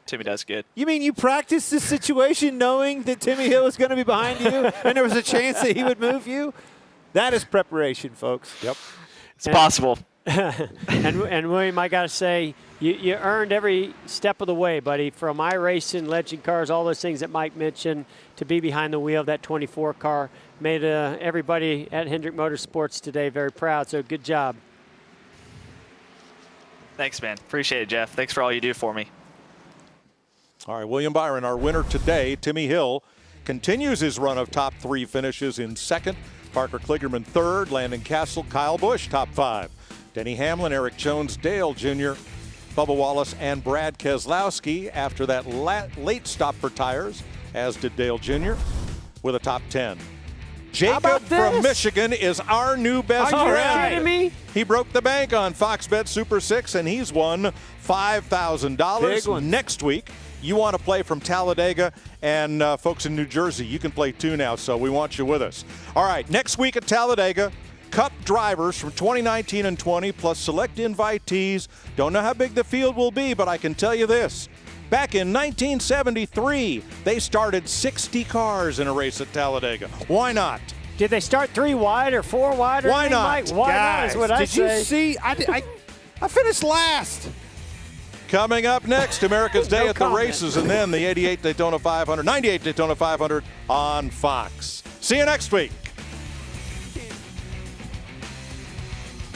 Timmy does good. You mean you practiced this situation knowing that Timmy Hill was going to be behind you and there was a chance that he would move you? That is preparation, folks. Yep. It's possible. and William, I got to say, you earned every step of the way, buddy, from iRacing, legend cars, all those things that Mike mentioned, to be behind the wheel of that 24 car. Made everybody at Hendrick Motorsports today very proud, so good job. Thanks, man. Appreciate it, Jeff. Thanks for all you do for me. All right, William Byron, our winner today. Timmy Hill continues his run of top 3 finishes in second. Parker Kligerman third. Landon Castle, Kyle Busch top 5. Denny Hamlin, Eric Jones, Dale Jr., Bubba Wallace, and Brad Keselowski after that late stop for tires, as did Dale Jr., with a top 10. Jacob from Michigan is our new best friend. Are you kidding me? He broke the bank on Fox Bet Super 6, and he's won $5,000 next week. You want to play from Talladega, and folks in New Jersey, you can play too now, so we want you with us. All right, next week at Talladega, Cup drivers from 2019 and 20, plus select invitees. Don't know how big the field will be, but I can tell you this. Back in 1973, they started 60 cars in a race at Talladega. Why not? Did they start 3 wide or 4 wide? Or Why not? Mike? Why not is what I say. Did you see? I finished last. Coming up next, America's Day No at the comment. races, and then the 88 Daytona 500, 98 Daytona 500 on Fox. See you next week.